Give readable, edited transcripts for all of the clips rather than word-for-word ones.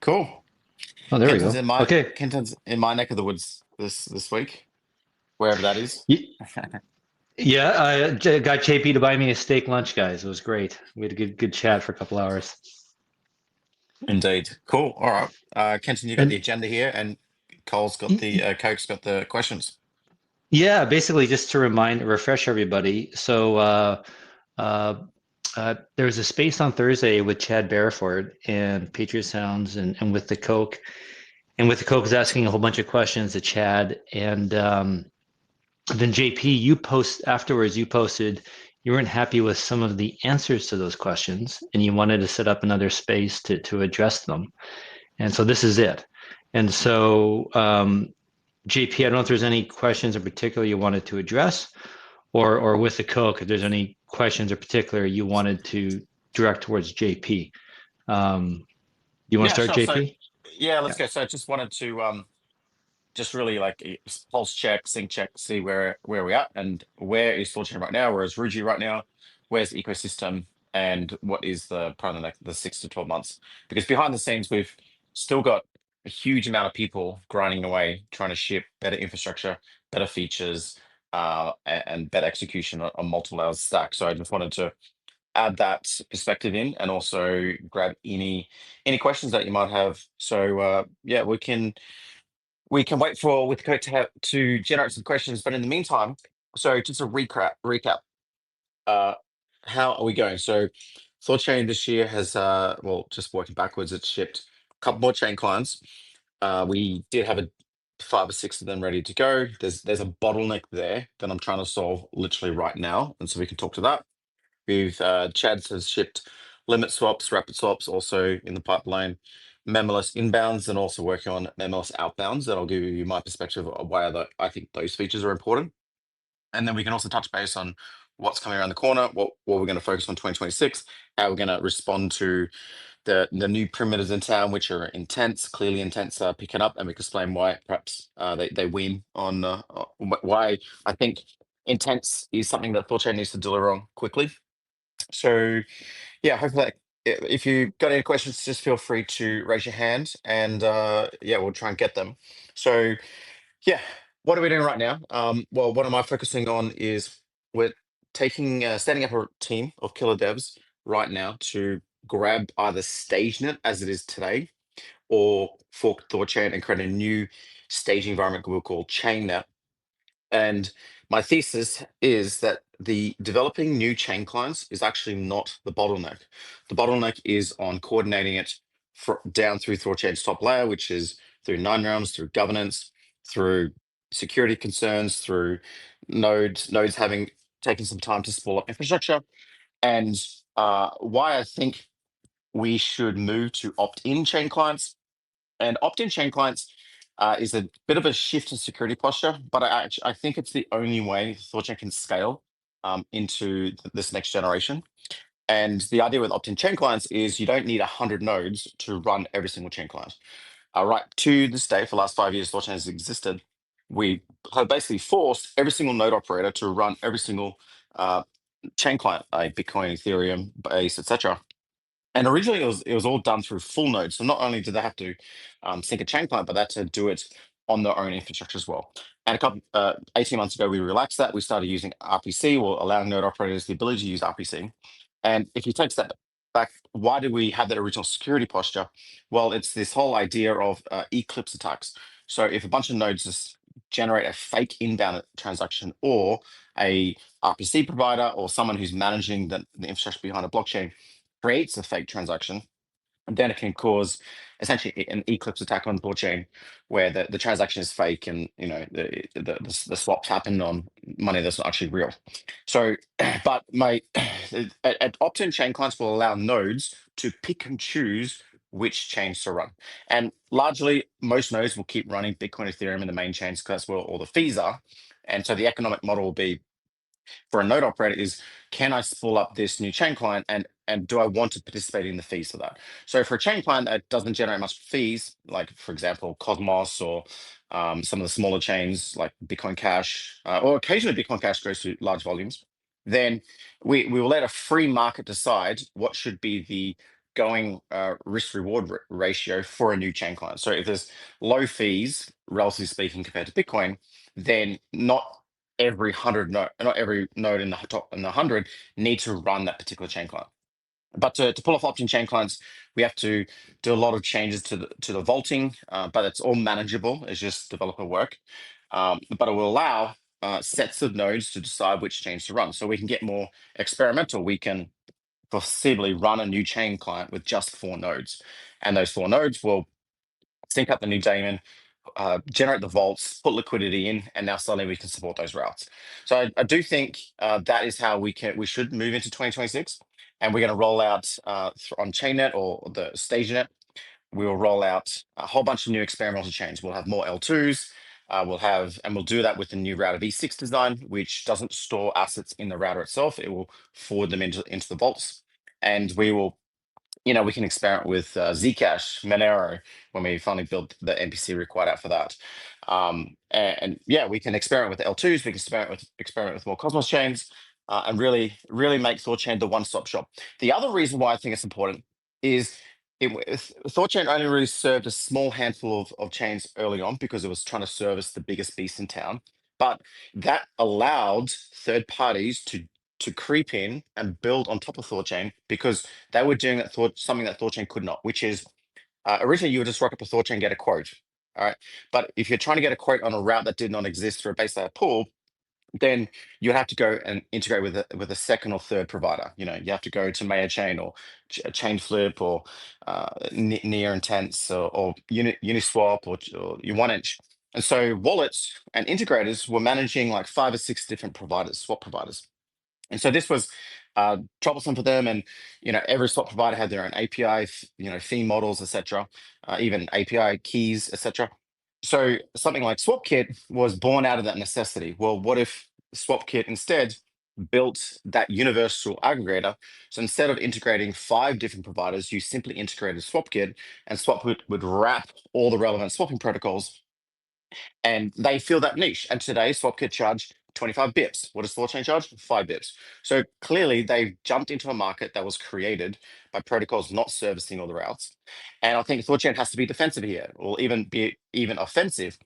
Cool. Oh, there we Kenton's go. in my Okay. Kenton's in my neck of the woods this week, wherever that is. Y- Yeah, I got JP to buy me a steak lunch, guys. It was great. We had a good chat for a couple hours. Indeed. Cool. All right. Kenton, you got the And agenda here, and Cole's got y- the y- Coke's got the questions. yeah, basically just to refresh everybody. So uh, there was a space on Thursday with Chad Bareford and Patriot Sounds and with the Coke. And with the Coke was asking a whole bunch of questions to Chad. And then JP, you posted you weren't happy with some of the answers to those questions and you wanted to set up another space to address them. And so this is it. And so JP, I don't know if there's any questions in particular you wanted to address, or with the Coke, if there's any questions in particular you wanted to direct towards JP. You want to Yeah, start, sure. So JP? yeah, let's Yeah. go. So I just wanted to just really like pulse check, sync check, see where we're at and where is THORChain right now, where is Rujira right now, where's the ecosystem, and what is the part of the 6 to 12 months. Because behind the scenes, we've still got a huge amount of people grinding away, trying to ship better infrastructure, better features, and better execution on multiple layers of stack. So I just wanted to add that perspective in and also grab any questions that you might have. So yeah, we can wait for with Kurt to generate some questions, but in the meantime, so just a recap. Uh, how are we going? So, THORChain this year has well, just working backwards, it's shipped a couple more chain clients. We did have 5 or 6 of them ready to go. There's a bottleneck there that I'm trying to solve literally right now, and so we can talk to that. We've Chad has shipped limit swaps, rapid swaps, also in the pipeline. Memoless inbounds and also working on Memoless outbounds. That I'll give you my perspective of why I think those features are important. And then we can also touch base on what's coming around the corner, what we're going to focus on 2026, how we're going to respond to the new perimeters in town, which are intense, clearly intense, picking up, and we can explain why perhaps they win on why I think intense is something that THORChain needs to deliver on quickly. So yeah, hopefully if you got any questions, just feel free to raise your hand and yeah, we'll try and get them. So yeah, what are we doing right now? Well, what am I focusing on is we're standing up a team of killer devs right now to grab either StageNet as it is today or fork THORChain and create a new staging environment we'll call ChainNet. And my thesis is that the developing new chain clients is actually not the bottleneck. The bottleneck is on coordinating it down through THORChain's top layer, which is through 9 realms, through governance, through security concerns, through nodes having taken some time to spool up infrastructure, and why I think we should move to opt-in chain clients. And opt-in chain clients is a bit of a shift in security posture, but I think it's the only way THORChain can scale into this next generation. And the idea with opt-in chain clients is you don't need 100 nodes to run every single chain client. Right to this day, for the last 5 years, THORChain has existed. We have basically forced every single node operator to run every single chain client, like Bitcoin, Ethereum, Base, etc. And originally it was all done through full nodes. So not only did they have to sync a chain client, but they had to do it on their own infrastructure as well. And 18 months ago, we relaxed that. We started using RPC, or allowing node operators the ability to use RPC. And if you take that back, why did we have that original security posture? Well, it's this whole idea of eclipse attacks. So if a bunch of nodes just generate a fake inbound transaction, or a RPC provider or someone who's managing the infrastructure behind a blockchain creates a fake transaction, and then it can cause essentially an eclipse attack on the blockchain where the transaction is fake, and the swaps happen on money that's not actually real. So but my opt-in chain clients will allow nodes to pick and choose which chains to run, and largely most nodes will keep running Bitcoin, Ethereum in the main chains because that's where all the fees are. And so the economic model will be, for a node operator, is, can I spool up this new chain client, and do I want to participate in the fees for that? So for a chain client that doesn't generate much fees, like for example Cosmos, or some of the smaller chains like Bitcoin Cash, or occasionally Bitcoin Cash goes to large volumes, then we will let a free market decide what should be the going risk reward ratio for a new chain client. So if there's low fees, relatively speaking, compared to Bitcoin, then not every not every node in the top in the 100 need to run that particular chain client. But to pull off opt-in chain clients, we have to do a lot of changes to the vaulting, but it's all manageable. It's just developer work. But it will allow sets of nodes to decide which chains to run. So we can get more experimental. We can foreseeably run a new chain client with just 4 nodes. And those 4 nodes will sync up the new daemon, generate the vaults, put liquidity in, and now suddenly we can support those routes. So I do think that is how we should move into 2026. And we're going to roll out on ChainNet or the StageNet. We will roll out a whole bunch of new experimental chains. We'll have more L2s. We'll do that with the new router V6 design, which doesn't store assets in the router itself. It will forward them into the vaults. And we will, we can experiment with Zcash, Monero when we finally build the NPC required out for that. And yeah, we can experiment with L2s. We can experiment with more Cosmos chains, and really make THORChain the one-stop shop. The other reason why I think it's important is THORChain only really served a small handful of chains early on because it was trying to service the biggest beast in town. But that allowed third parties to creep in and build on top of THORChain because they were doing something that THORChain could not, which is originally you would just rock up a THORChain, get a quote. All right. But if you're trying to get a quote on a route that did not exist for a base layer pool, then you have to go and integrate with a second or third provider. You have to go to MayorChain or Chainflip or Near Intense or Uniswap or your 1inch. And so wallets and integrators were managing like 5 or 6 different providers, swap providers. And so this was troublesome for them. And every swap provider had their own API, fee models, etc., even API keys, etc. So something like SwapKit was born out of that necessity. Well, what if SwapKit instead built that universal aggregator? So instead of integrating 5 different providers, you simply integrated SwapKit, and SwapKit would wrap all the relevant swapping protocols, and they fill that niche. And today, SwapKit charge 25 bips. What does THORChain charge? 5 bips. So clearly, they've jumped into a market that was created by protocols not servicing all the routes. And I think THORChain has to be defensive here, or even be offensive.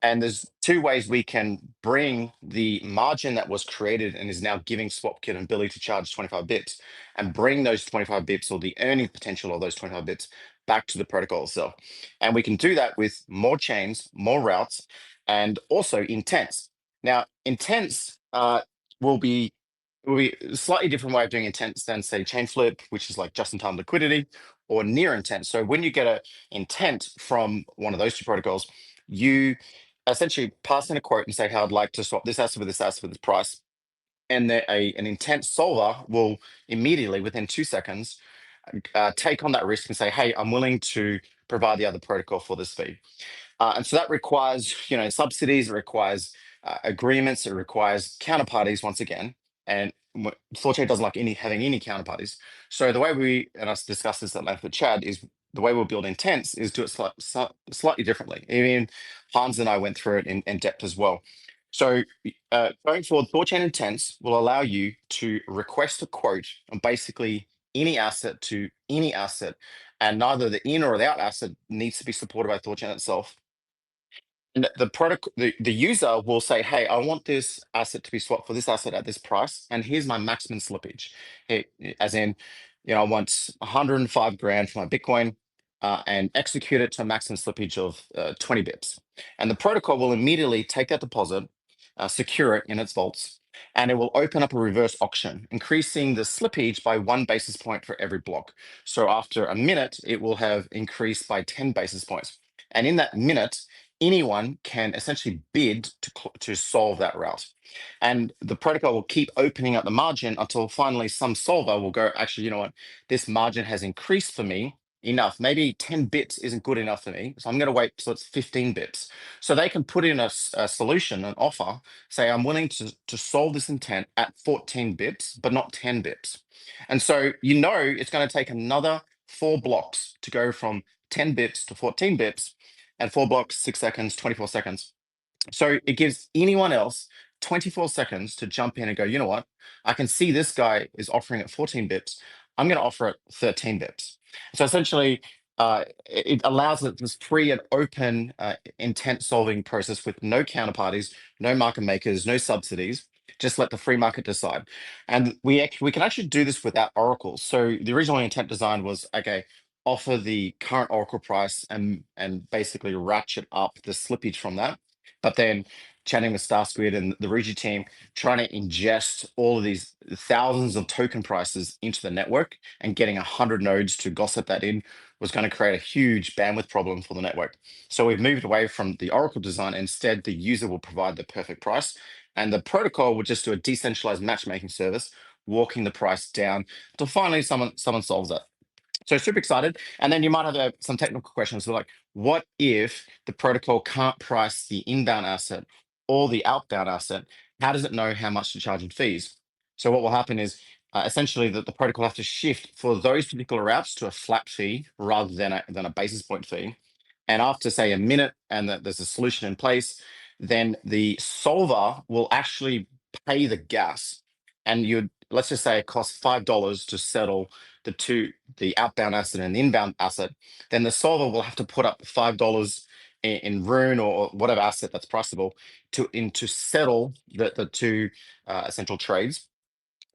And there's 2 ways we can bring the margin that was created and is now giving SwapKit an ability to charge 25 bips and bring those 25 bips or the earning potential of those 25 bips back to the protocol itself. And we can do that with more chains, more routes, and also intents. Now, intents will be a slightly different way of doing intents than, say, Chainflip, which is like just-in-time liquidity, or near intent. So when you get an intent from one of those 2 protocols, you essentially pass in a quote and say, "How I'd like to swap this asset with this asset with this price." And an intent solver will immediately, within 2 seconds, take on that risk and say, "Hey, I'm willing to provide the other protocol for this fee." And so that requires, subsidies, it requires agreements, it requires counterparties once again. And THORChain doesn't like having any counterparties. So the way and I discussed this at length with Chad, is the way we'll build intents is do it slightly differently. Even Hans and I went through it in depth as well. So going forward, THORChain intents will allow you to request a quote on basically any asset to any asset, and neither the in or the out asset needs to be supported by THORChain itself. And the user will say, "Hey, I want this asset to be swapped for this asset at this price, and here's my maximum slippage." Hey, as in, I want 105 grand for my Bitcoin, and execute it to a maximum slippage of 20 bips. And the protocol will immediately take that deposit, secure it in its vaults, and it will open up a reverse auction, increasing the slippage by 1 basis point for every block. So after a minute, it will have increased by 10 basis points. And in that minute, anyone can essentially bid to solve that route. And the protocol will keep opening up the margin until finally some solver will go, "Actually, you know what? This margin has increased for me enough. Maybe 10 bits isn't good enough for me. So I'm going to wait till it's 15 bits." So they can put in a solution, an offer, say, "I'm willing to solve this intent at 14 bips, but not 10 bips." And so it's going to take another 4 blocks to go from 10 bips to 14 bips, and 4 blocks, 6 seconds, 24 seconds. So it gives anyone else 24 seconds to jump in and go, "You know what? I can see this guy is offering at 14 bips. I'm going to offer it 13 bips." So essentially, it allows this free and open intent solving process with no counterparties, no market makers, no subsidies. Just let the free market decide. And we can actually do this without oracles. So the original intent design was, okay, offer the current oracle price and basically ratchet up the slippage from that. But then chatting with StarSquid and the Rigi team, trying to ingest all of these thousands of token prices into the network and getting 100 nodes to gossip that in was going to create a huge bandwidth problem for the network. So we've moved away from the Oracle design. Instead, the user will provide the perfect price, and the protocol will just do a decentralized matchmaking service, walking the price down until finally someone solves that. So super excited. And then you might have some technical questions. So like, what if the protocol can't price the inbound asset or the outbound asset? How does it know how much to charge in fees? So what will happen is essentially that the protocol have to shift for those particular routes to a flat fee rather than a basis point fee. And after say a minute and that there's a solution in place, then the solver will actually pay the gas. And you'd let's just say it costs $5 to settle the outbound asset and the inbound asset, then the solver will have to put up $5 in Rune or whatever asset that's priceable to settle the two essential trades.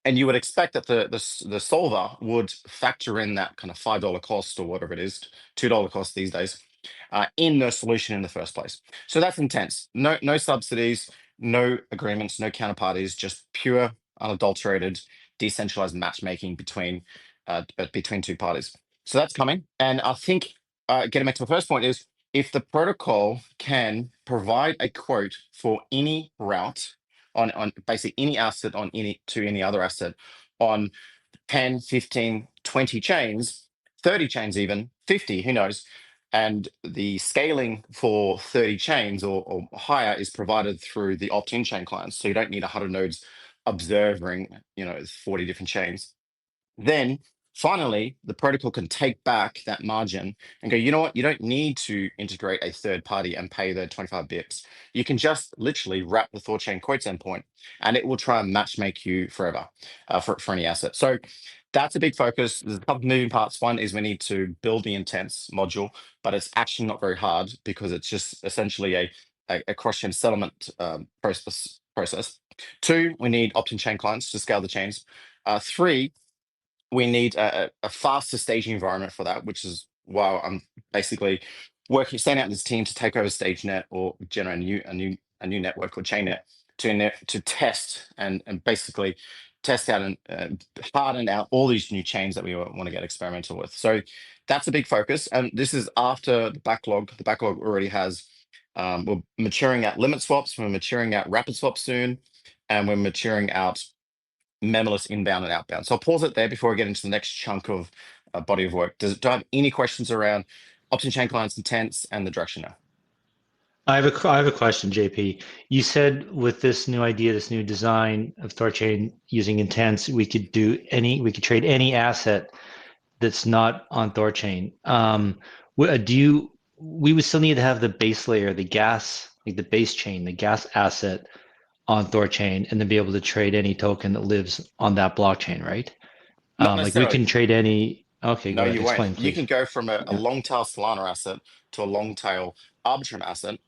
And you would expect that the solver would factor in that kind of $5 cost or whatever it is, $2 cost these days, in the solution in the first place. So that's intense. No subsidies, no agreements, no counterparties, just pure, unadulterated, decentralized matchmaking between two parties. So that's coming. And I think getting back to the first point is if the protocol can provide a quote for any route on basically any asset on any other asset on 10, 15, 20 chains, 30 chains, even 50, who knows? And the scaling for 30 chains or higher is provided through the opt-in chain clients. So you don't need 100 nodes observing, 40 different chains. Then finally, the protocol can take back that margin and go, you know what? You don't need to integrate a third party and pay the 25 bips. You can just literally wrap the THORChain quotes endpoint and it will try and match make you forever for any asset. So that's a big focus. There's a couple of moving parts. One is we need to build the intents module, but it's actually not very hard because it's just essentially a cross-chain settlement process. Two, we need opt-in chain clients to scale the chains. Three, we need a faster staging environment for that, which is why I'm basically staying out this team to take over StageNet or generate a new network or chainnet to test and basically test out and harden out all these new chains that we want to get experimental with. So that's a big focus, and this is after the backlog. The backlog already has. We're maturing out limit swaps. We're maturing out rapid swaps soon, and we're maturing out Memoless inbound and outbound. So I'll pause it there before I get into the next chunk of body of work. Do I have any questions around opt-in chain clients intents and the direction now? I have a question, JP. You said with this new idea, this new design of THORChain using intents, we could trade any asset that's not on THORChain. We would still need to have the base layer, the gas, like the base chain, the gas asset on THORChain, and then be able to trade any token that lives on that blockchain, right? Not Like we necessarily. can trade any. Okay, No, go ahead. you won't. Explain, You please. can go from a Yeah. long tail Solana asset to a long tail Arbitrum asset,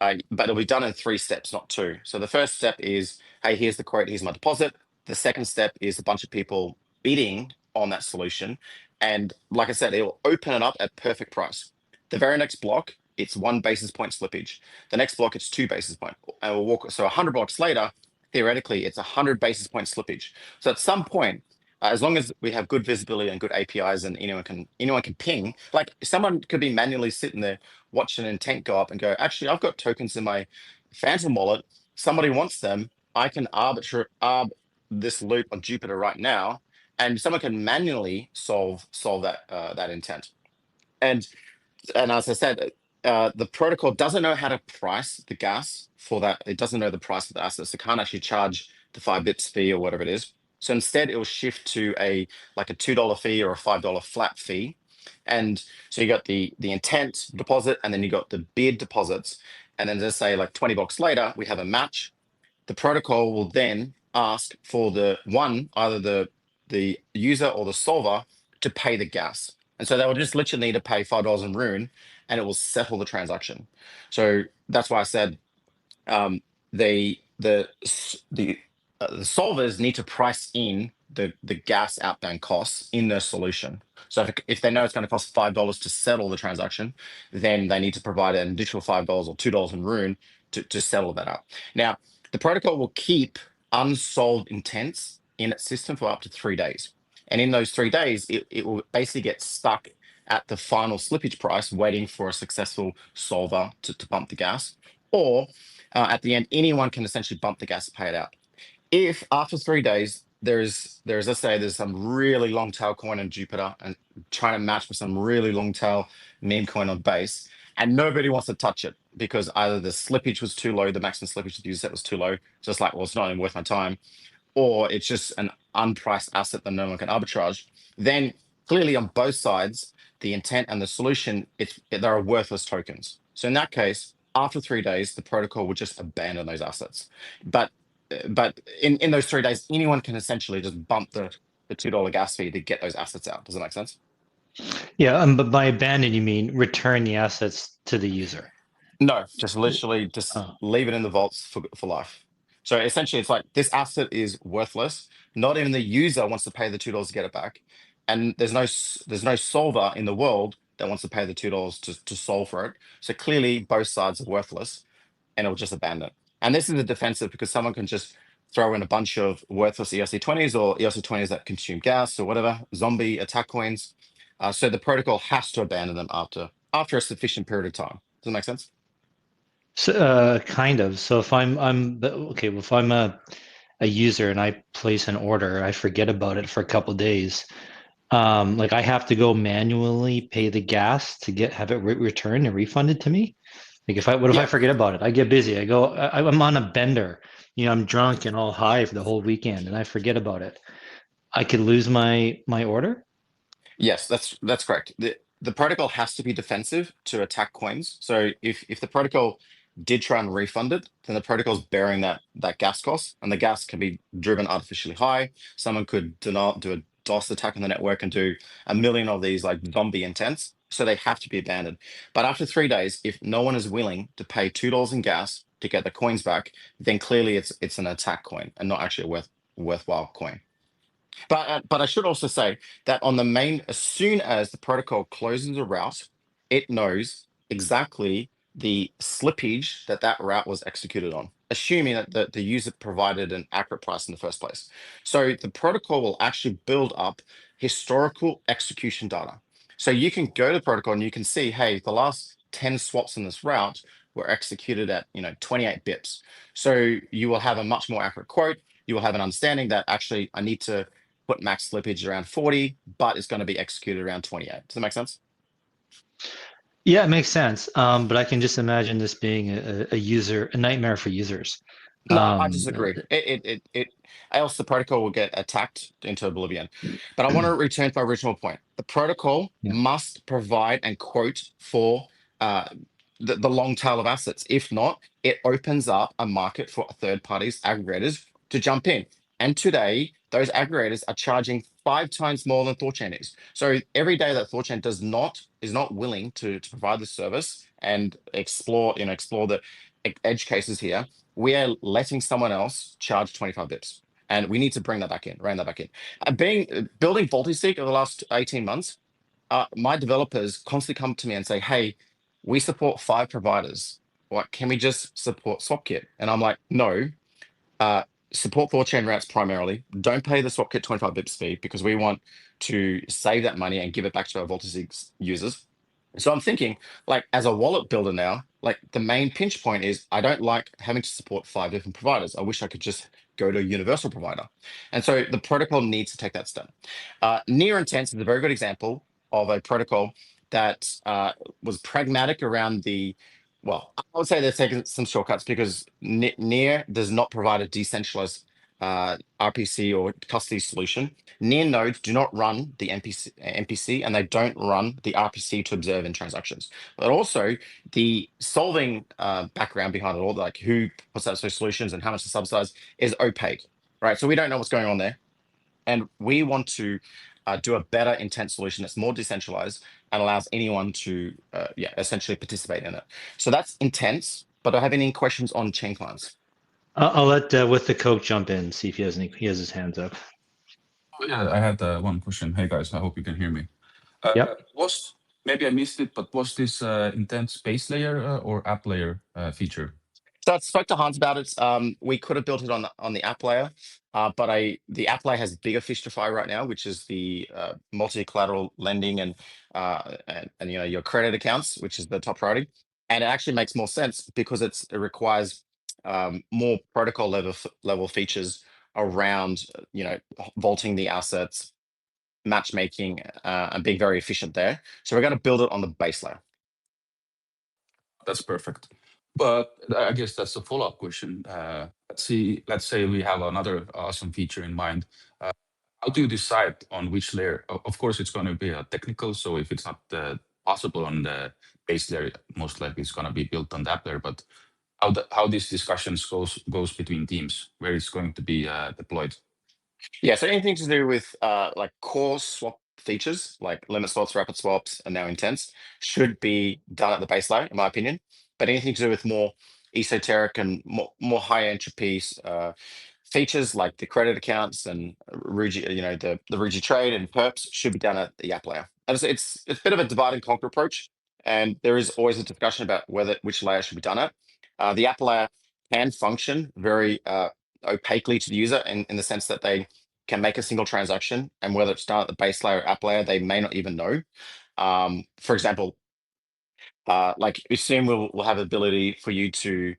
but it'll be done in 3 steps, not 2. So the first step is, hey, here's the quote, here's my deposit. The second step is a bunch of people bidding on that solution. And like I said, it will open it up at perfect price. The very next block, it's 1 basis point slippage. The next block, it's 2 basis point. And we'll walk, so 100 blocks later, theoretically, it's 100 basis point slippage. So at some point, as long as we have good visibility and good APIs and anyone can ping, like someone could be manually sitting there watch an intent go up and go, actually, I've got tokens in my Phantom wallet. Somebody wants them. I can arb this loop on Jupiter right now, and someone can manually solve that intent. And as I said, the protocol doesn't know how to price the gas for that. It doesn't know the price of the assets. So it can't actually charge the 5 bips fee or whatever it is. So instead, it will shift to a $2 fee or a $5 flat fee. And so you got the intent deposit, and then you got the bid deposits. And then let's say like 20 bucks later, we have a match. The protocol will then ask for either the user or the solver to pay the gas. And so they will just literally need to pay $5 in Rune, and it will settle the transaction. So that's why I said the solvers need to price in the gas outbound costs in their solution. So if they know it's going to cost $5 to settle the transaction, then they need to provide an additional $5 or $2 in Rune to settle that up. Now, the protocol will keep unsolved intents in its system for up to 3 days. And in those 3 days, it will basically get stuck at the final slippage price, waiting for a successful solver to pump the gas. Or at the end, anyone can essentially bump the gas to pay it out. If after 3 days let's say there's some really long tail coin on Jupiter and trying to match with some really long tail meme coin on base, and nobody wants to touch it because either the slippage was too low, the maximum slippage the user set was too low, just like, well, it's not even worth my time, or it's just an unpriced asset that no one can arbitrage, then clearly on both sides, the intent and the solution, there are worthless tokens. So in that case, after 3 days, the protocol will just abandon those assets. But in those 3 days, anyone can essentially just bump the $2 gas fee to get those assets out. Does that make sense? Yeah, but by abandon, you mean return the assets to the user. No, just literally just Oh. leave it in the vaults for life. So essentially, it's like this asset is worthless. Not even the user wants to pay the $2 to get it back, and there's no solver in the world that wants to pay the $2 to solve for it. So clearly, both sides are worthless, and it'll just abandon. And this is a defensive because someone can just throw in a bunch of worthless ERC20s or ERC20s that consume gas or whatever, zombie attack coins. So the protocol has to abandon them after a sufficient period of time. Does that make sense? So, kind of. So if okay, well, if I'm a user and I place an order, I forget about it for a couple days. Like I have to go manually pay the gas to have it returned and refunded to me. Like what if I Yeah. forget about it? I get busy. I'm on a bender. I'm drunk and all high for the whole weekend, and I forget about it. I could lose my order. Yes, that's correct. The protocol has to be defensive to attack coins. So if the protocol did try and refund it, then the protocol's bearing that gas cost, and the gas can be driven artificially high. Someone could do a DOS attack on the network and do a million of these like zombie intents. So they have to be abandoned. But after 3 days, if no one is willing to pay $2 in gas to get the coins back, then clearly it's an attack coin and not actually a worthwhile coin. But I should also say that on the main, as soon as the protocol closes a route, it knows exactly the slippage that route was executed on, assuming that the user provided an accurate price in the first place. So the protocol will actually build up historical execution data. So you can go to the protocol and you can see, hey, the last 10 swaps in this route were executed at 28 bips. So you will have a much more accurate quote. You will have an understanding that actually I need to put max slippage around 40, but it's going to be executed around 28. Does that make sense? Yeah, it makes sense. But I can just imagine this being a nightmare for users. No, I Um, disagree. Else the protocol will get attacked into oblivion. But I want to return to my original point. The protocol yeah. must provide and quote for uh, the long tail of assets. If not, it opens up a market for third parties, aggregators to jump in. And today, those aggregators are charging 5 times more than THORChain is. So every day that THORChain is not willing to provide the service and explore the edge cases here, we are letting someone else charge 25 bips. And we need to bring that back in, rein that back in. Building Voltiseek over the last 18 months, my developers constantly come to me and say, hey, we support 5 providers. What, can we just support SwapKit? And I'm like, no, support THORChain routes primarily. Don't pay the SwapKit 25 bips fee because we want to save that money and give it back to our Voltiseek users. So I'm thinking, like, as a wallet builder now, like the main pinch point is I don't like having to support 5 different providers. I wish I could just go to a universal provider. And so the protocol needs to take that step. Near Intense is a very good example of a protocol that was pragmatic around well, I would say they're taking some shortcuts because Near does not provide a decentralized RPC or custody solution. Near nodes do not run the MPC and they don't run the RPC to observe in transactions. But also the solving background behind it all, like who puts out those solutions and how much to subsidize, is opaque, right? So we don't know what's going on there. And we want to do a better intent solution that's more decentralized and allows anyone to essentially participate in it. So that's intents. But do I have any questions on chain clients? I'll let with the coke jump in, see if he has any. He has his hands up. Oh, yeah, I had one question. Hey guys, I hope you can hear me. Yep. Was maybe I missed it, but was this intent space layer or app layer feature? So I spoke to Hans about it. We could have built it on the app layer, but the app layer has bigger fish to fry right now, which is the multi-collateral lending and your credit accounts, which is the top priority. And it actually makes more sense because it requires more protocol level features around vaulting the assets, matchmaking, and being very efficient there. So we're going to build it on the base layer. That's perfect. But I guess that's a follow-up question. Let's say we have another awesome feature in mind. How do you decide on which layer? Of course, it's going to be a technical. So if it's not possible on the base layer, most likely it's going to be built on that layer. But how these discussions goes between teams, where it's going to be deployed? Yeah, so anything to do with like core swap features, like limit swaps, rapid swaps, and now intents, should be done at the base layer, in my opinion. But anything to do with more esoteric and more high entropy features like the credit accounts and Ruji, the Ruji trade and perps should be done at the app layer. And it's a bit of a divide and conquer approach, and there is always a discussion about which layer should be done at. The app layer can function very opaquely to the user in the sense that they can make a single transaction, and whether it's done at the base layer or app layer, they may not even know. For example, like soon we'll have the ability for you to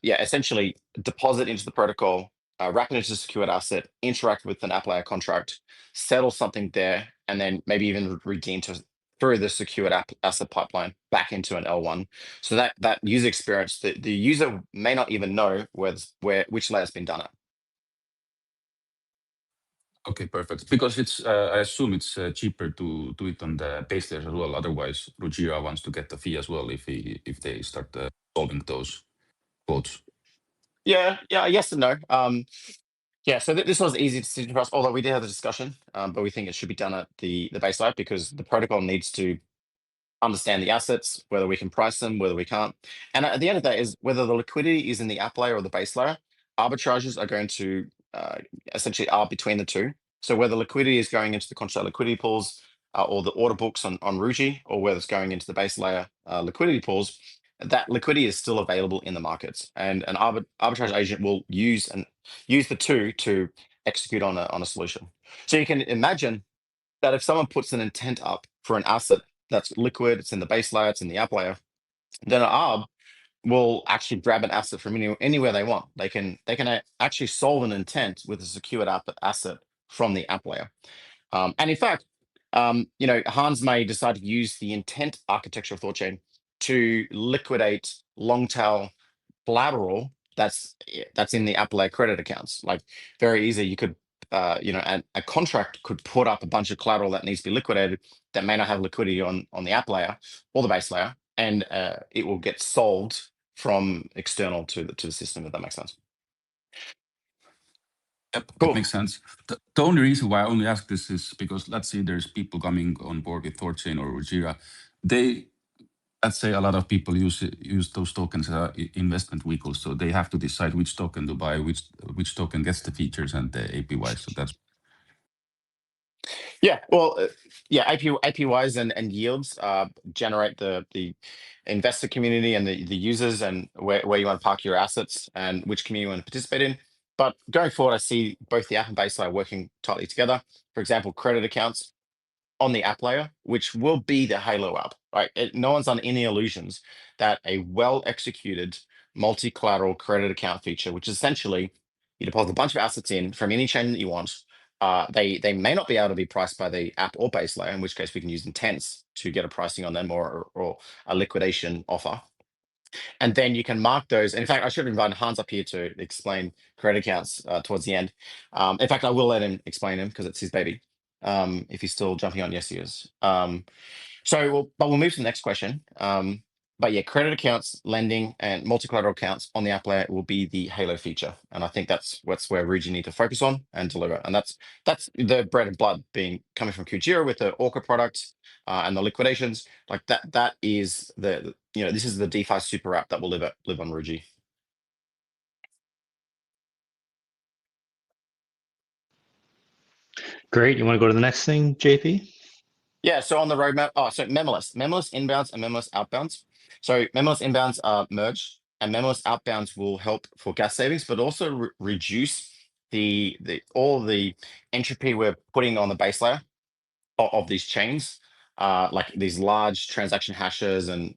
essentially deposit into the protocol, wrap it into a secured asset, interact with an app layer contract, settle something there, and then maybe even redeem through the secured asset pipeline back into an L1. So that user experience, the user may not even know which layer has been done at. Okay, perfect. Because it's, I assume it's cheaper to do it on the base layer as well. Otherwise, Rujira wants to get the fee as well if they start solving those codes. Yeah, yes and no. Yeah, so this was an easy decision for us, although we did have the discussion, but we think it should be done at the base layer because the protocol needs to understand the assets, whether we can price them, whether we can't. And at the end of the day is whether the liquidity is in the app layer or the base layer, arbitrages are going to essentially are between the two. So whether liquidity is going into the contract liquidity pools or the order books on Ruji, or whether it's going into the base layer liquidity pools, that liquidity is still available in the markets. And an arbitrage agent will use the two to execute on a solution. So you can imagine that if someone puts an intent up for an asset that's liquid, it's in the base layer, it's in the app layer, then an arb will actually grab an asset from anywhere they want. They can actually solve an intent with a secured asset from the app layer. And in fact, Hans may decide to use the intent architecture of THORChain to liquidate long tail collateral that's in the app layer credit accounts. Like very easy, you could and a contract could put up a bunch of collateral that needs to be liquidated that may not have liquidity on the app layer or the base layer, and it will get sold from external to the system, if that makes sense. Yep, Cool. it makes sense. The only reason why I only ask this is because let's say there's people coming on board with THORChain or Rujira. Let's say a lot of people use those tokens as investment vehicles, so they have to decide which token to buy, which token gets the features and the APY. So that's APYs and yields generate the investor community and the users and where you want to park your assets and which community you want to participate in. But going forward, I see both the app and base layer working tightly together. For example, credit accounts on the app layer, which will be the Halo app, right? No one's on any illusions that a well-executed multi-collateral credit account feature, which is essentially you deposit a bunch of assets in from any chain that you want. They may not be able to be priced by the app or base layer, in which case we can use intents to get a pricing on them or a liquidation offer. And then you can mark those. And in fact, I should have invited Hans up here to explain credit accounts towards the end. In fact, I will let him explain them because it's his baby. If he's still jumping on, yes, he is. But we'll move to the next question. but yeah, credit accounts, lending, and multi-collateral accounts on the app layer will be the halo feature, and I think that's where Rujira need to focus on and deliver, and that's the bread and blood being coming from Rujira with the Orca product and the liquidations. Like that is this is the DeFi super app that will live on Rujira. Great. You want to go to the next thing, JP? Yeah, so on the roadmap, so Memoless inbounds and Memoless outbounds. So Memoless inbounds are merged, and Memoless outbounds will help for gas savings, but also reduce all the entropy we're putting on the base layer of these chains, like these large transaction hashes and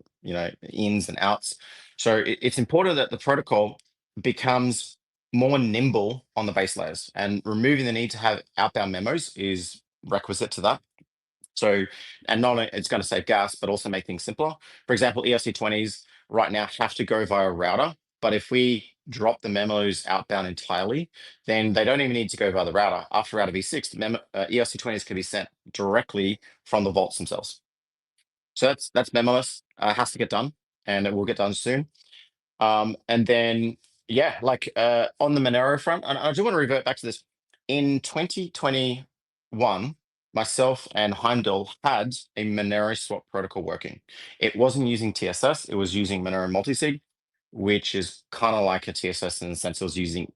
ins and outs. So it's important that the protocol becomes more nimble on the base layers, and removing the need to have outbound memos is requisite to that. So, and not only it's going to save gas, but also make things simpler. For example, ERC20s right now have to go via a router, but if we drop the memos outbound entirely, then they don't even need to go via the router. After router v6, ERC20s can be sent directly from the vaults themselves. So that's Memoless. Has to get done, and it will get done soon. And then yeah, like on the Monero front, and I do want to revert back to this. In 2021, myself and Heimdall had a Monero swap protocol working. It wasn't using TSS, it was using Monero multisig, which is kind of like a TSS in the sense it was using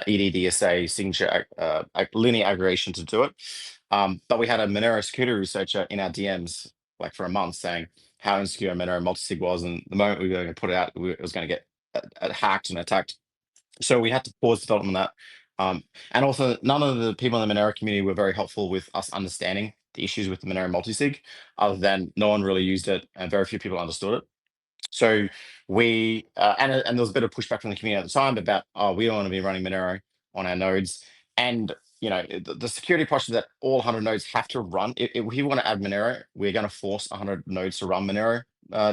EDDSA signature linear aggregation to do it. But we had a Monero security researcher in our DMs like for a month saying how insecure Monero multisig was, and the moment we were going to put it out, it was going to get hacked and attacked. So we had to pause development on that. And also, none of the people in the Monero community were very helpful with us understanding the issues with the Monero multisig, other than no one really used it and very few people understood it. So we and there was a bit of pushback from the community at the time about, oh, we don't want to be running Monero on our nodes, and the security posture that all 100 nodes have to run. If we want to add Monero, we're going to force 100 nodes to run Monero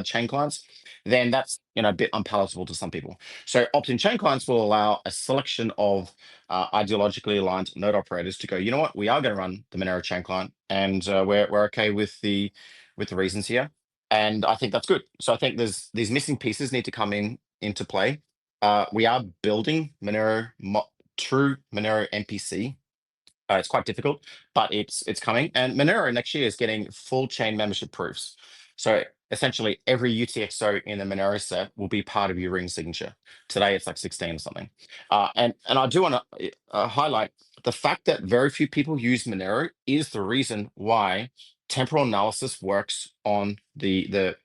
chain clients. Then that's a bit unpalatable to some people. So opt-in chain clients will allow a selection of ideologically aligned node operators to go, you know what, we are going to run the Monero chain client, and we're okay with the reasons here. And I think that's good. So I think these missing pieces need to come into play. We are building true Monero MPC. It's quite difficult, but it's coming. And Monero next year is getting full chain membership proofs. So essentially, every UTXO in the Monero set will be part of your ring signature. Today, it's like 16 or something. And I do want to highlight the fact that very few people use Monero is the reason why temporal analysis works on the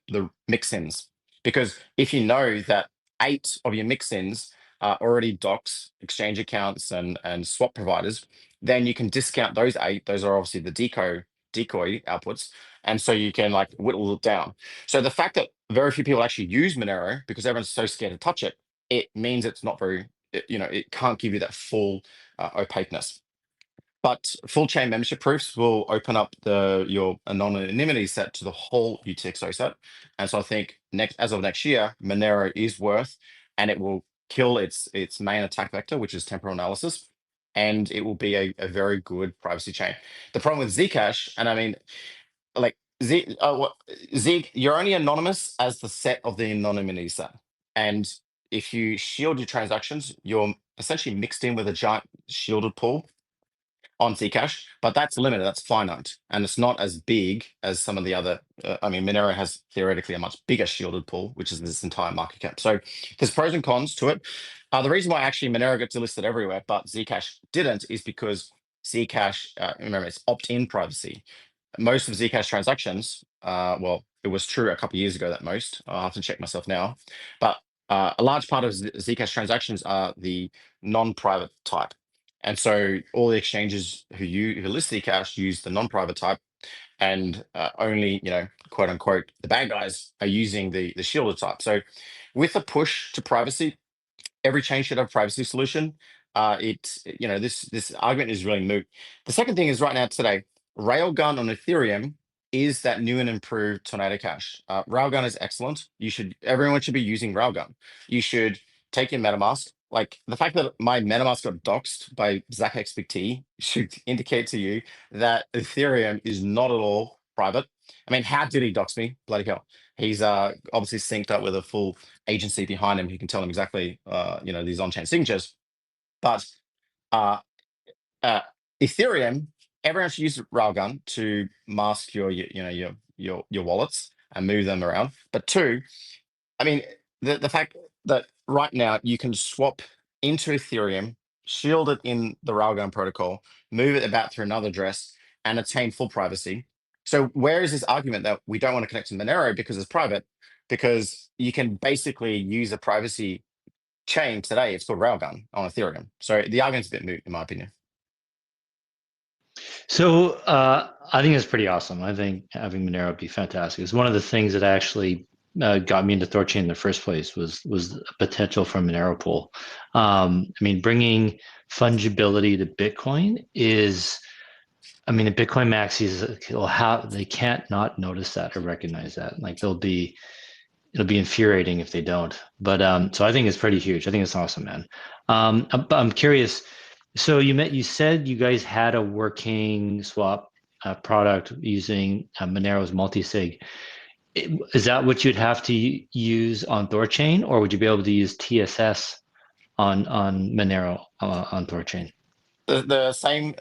mix-ins. Because if you know that 8 of your mix-ins are already docs, exchange accounts, and swap providers, then you can discount those 8. Those are obviously the decoy outputs, and so you can like whittle it down. So the fact that very few people actually use Monero because everyone's so scared to touch it, it means it's not very, it can't give you that full opaqueness. But full chain membership proofs will open up your anonymity set to the whole UTXO set. And so I think as of next year, Monero is worth, and it will kill its main attack vector, which is temporal analysis, and it will be a very good privacy chain. The problem with Zcash, and I mean, like Zig, you're only anonymous as the set of the anonymity set, and if you shield your transactions, you're essentially mixed in with a giant shielded pool on Zcash, but that's limited, that's finite, and it's not as big as some of the other. I mean, Monero has theoretically a much bigger shielded pool, which is this entire market cap. So there's pros and cons to it. The reason why actually Monero gets listed everywhere, but Zcash didn't, is because Zcash, remember, it's opt-in privacy. Most of Zcash transactions, well, it was true a couple of years ago that most. I'll have to check myself now, but a large part of Zcash transactions are the non-private type. And so all the exchanges who list Zcash use the non-private type, and only, quote unquote, the bad guys are using the shielded type. So with a push to privacy, every chain should have a privacy solution. This argument is really moot. The second thing is right now today, Railgun on Ethereum is that new and improved Tornado Cash. Railgun is excellent. Everyone should be using Railgun. You should take your MetaMask. Like the fact that my MetaMask got doxed by ZachXBT should indicate to you that Ethereum is not at all private. I mean, how did he dox me? Bloody hell. He's obviously synced up with a full agency behind him who can tell him exactly these on-chain signatures. But uh, uh, Ethereum, everyone should use Railgun to mask your wallets and move them around. But two, I mean, the fact that right now you can swap into Ethereum, shield it in the Railgun protocol, move it about through another address, and attain full privacy. So where is this argument that we don't want to connect to Monero because it's private? Because you can basically use a privacy chain today. It's called Railgun on Ethereum. So the argument's a bit moot, in my opinion. So I think it's pretty awesome. I think having Monero would be fantastic. It's one of the things that actually got me into THORChain in the first place was the potential for Monero pool. I mean, bringing fungibility to Bitcoin is, I mean, the Bitcoin maxis will have, they can't not notice that or recognize that. Like it'll be infuriating if they don't. But so I think it's pretty huge. I think it's awesome, man. I'm curious. So you said you guys had a working swap product using Monero's multi-sig. Is that what you'd have to use on THORChain, or would you be able to use TSS on Monero on THORChain? The same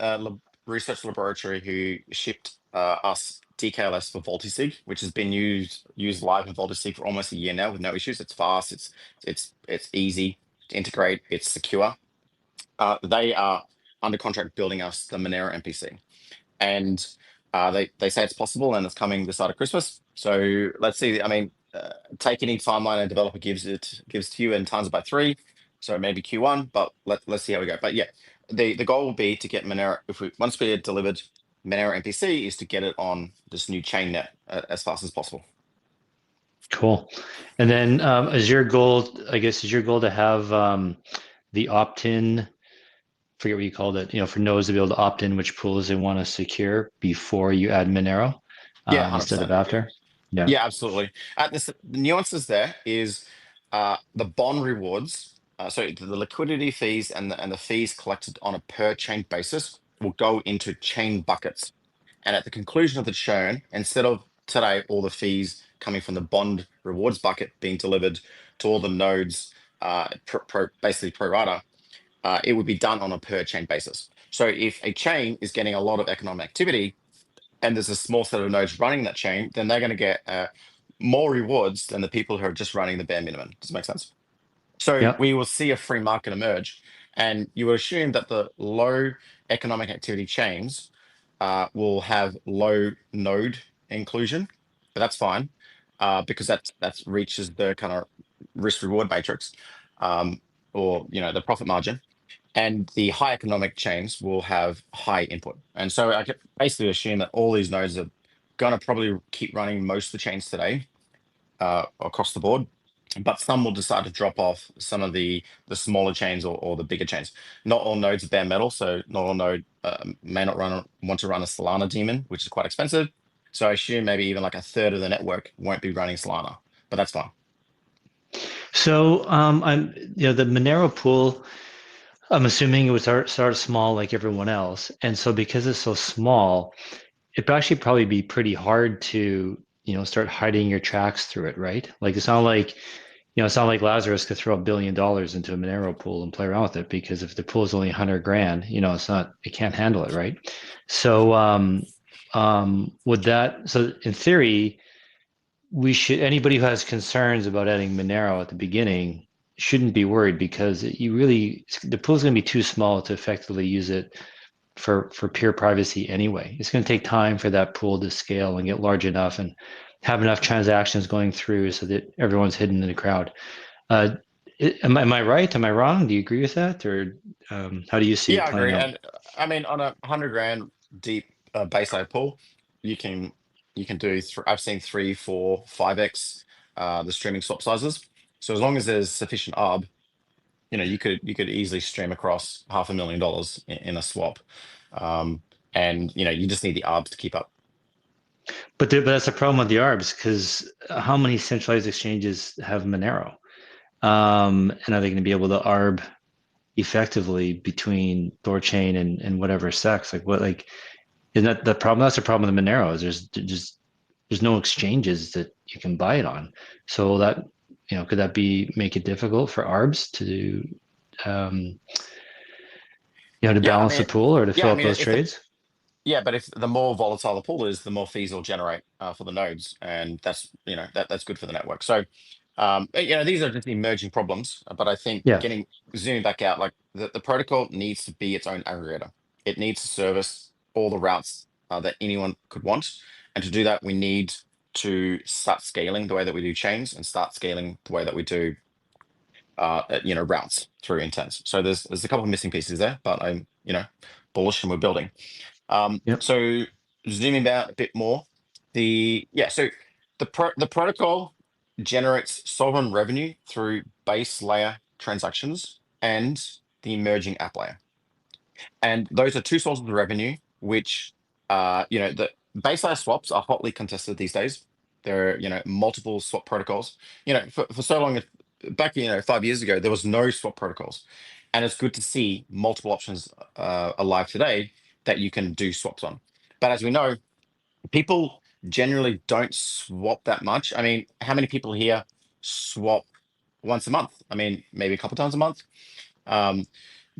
research laboratory who shipped us DKLS for Voltisig, which has been used live in Voltisig for almost a year now with no issues. It's fast, it's easy to integrate, it's secure. They are under contract building us the Monero MPC, and they say it's possible and it's coming this side of Christmas. So let's see. I mean, take any timeline a developer gives to you and times it by 3. So maybe Q1, but let's see how we go. But yeah, the goal will be to get Monero. Once we get delivered Monero MPC, is to get it on this new chain net as fast as possible. Cool. And then is your goal, I guess, to have the opt-in, forget what you called it, for nodes to be able to opt in which pools they want to secure before you add Monero instead of after? Yeah, absolutely. The nuances there is the bond rewards. So the liquidity fees and the fees collected on a per chain basis will go into chain buckets. And at the conclusion of the churn, instead of today all the fees coming from the bond rewards bucket being delivered to all the nodes, basically pro rata, it would be done on a per chain basis. So if a chain is getting a lot of economic activity, and there's a small set of nodes running that chain, then they're going to get more rewards than the people who are just running the bare minimum. Does it make sense? So we will see a free market emerge, and you would assume that the low economic activity chains will have low node inclusion, but that's fine because that reaches the kind of risk reward matrix or the profit margin. And the high economic chains will have high input. And so I could basically assume that all these nodes are going to probably keep running most of the chains today across the board, but some will decide to drop off some of the smaller chains or the bigger chains. Not all nodes are bare metal, so not all node may not want to run a Solana daemon, which is quite expensive. So I assume maybe even like a third of the network won't be running Solana, but that's fine. So the Monero pool, I'm assuming it would start small like everyone else. And so because it's so small, it'd actually probably be pretty hard to, start hiding your tracks through it, right? Like it's not like Lazarus could throw $1 billion into a Monero pool and play around with it, because if the pool is only 100 grand, it can't handle it, right? So so in theory, anybody who has concerns about adding Monero at the beginning shouldn't be worried, because the pool is going to be too small to effectively use it for pure privacy anyway. It's going to take time for that pool to scale and get large enough and have enough transactions going through so that everyone's hidden in the crowd. Am I right? Am I wrong? Do you agree with that, or how do you see it playing I agree. out? And I mean, on a 100 grand deep base layer pool, you can do. I've seen 3, 4, 5x the streaming swap sizes. So as long as there's sufficient arb, you could easily stream across $500,000 in a swap, and you just need the arbs to keep up. But that's the problem with the ARBs, because how many centralized exchanges have Monero? And are they going to be able to ARB effectively between THORChain and whatever sex? Isn't that the problem? That's the problem with Monero, is there's just there's no exchanges that you can buy it on. So that, could that make it difficult for ARBs to um, to Yeah, I balance the mean, pool or to yeah, fill I up mean, those if the trades? yeah, but if the more volatile the pool is, the more fees will generate for the nodes, and that's that's good for the network. So, these are just emerging problems. But I think Yeah. getting zooming back out, like the protocol needs to be its own aggregator. It needs to service all the routes that anyone could want, and to do that, we need to start scaling the way that we do chains and start scaling the way that we do routes through intents. So there's a couple of missing pieces there, but I'm bullish and we're building. Yep. So zooming out a bit more, so the protocol generates sovereign revenue through base layer transactions and the emerging app layer. And those are two sources of revenue, which, the base layer swaps are hotly contested these days. There are, multiple swap protocols. For so long, back, 5 years ago, there was no swap protocols. And it's good to see multiple options alive today that you can do swaps on. But as we know, people generally don't swap that much. I mean, how many people here swap once a month? I mean, maybe a couple times a month. Um,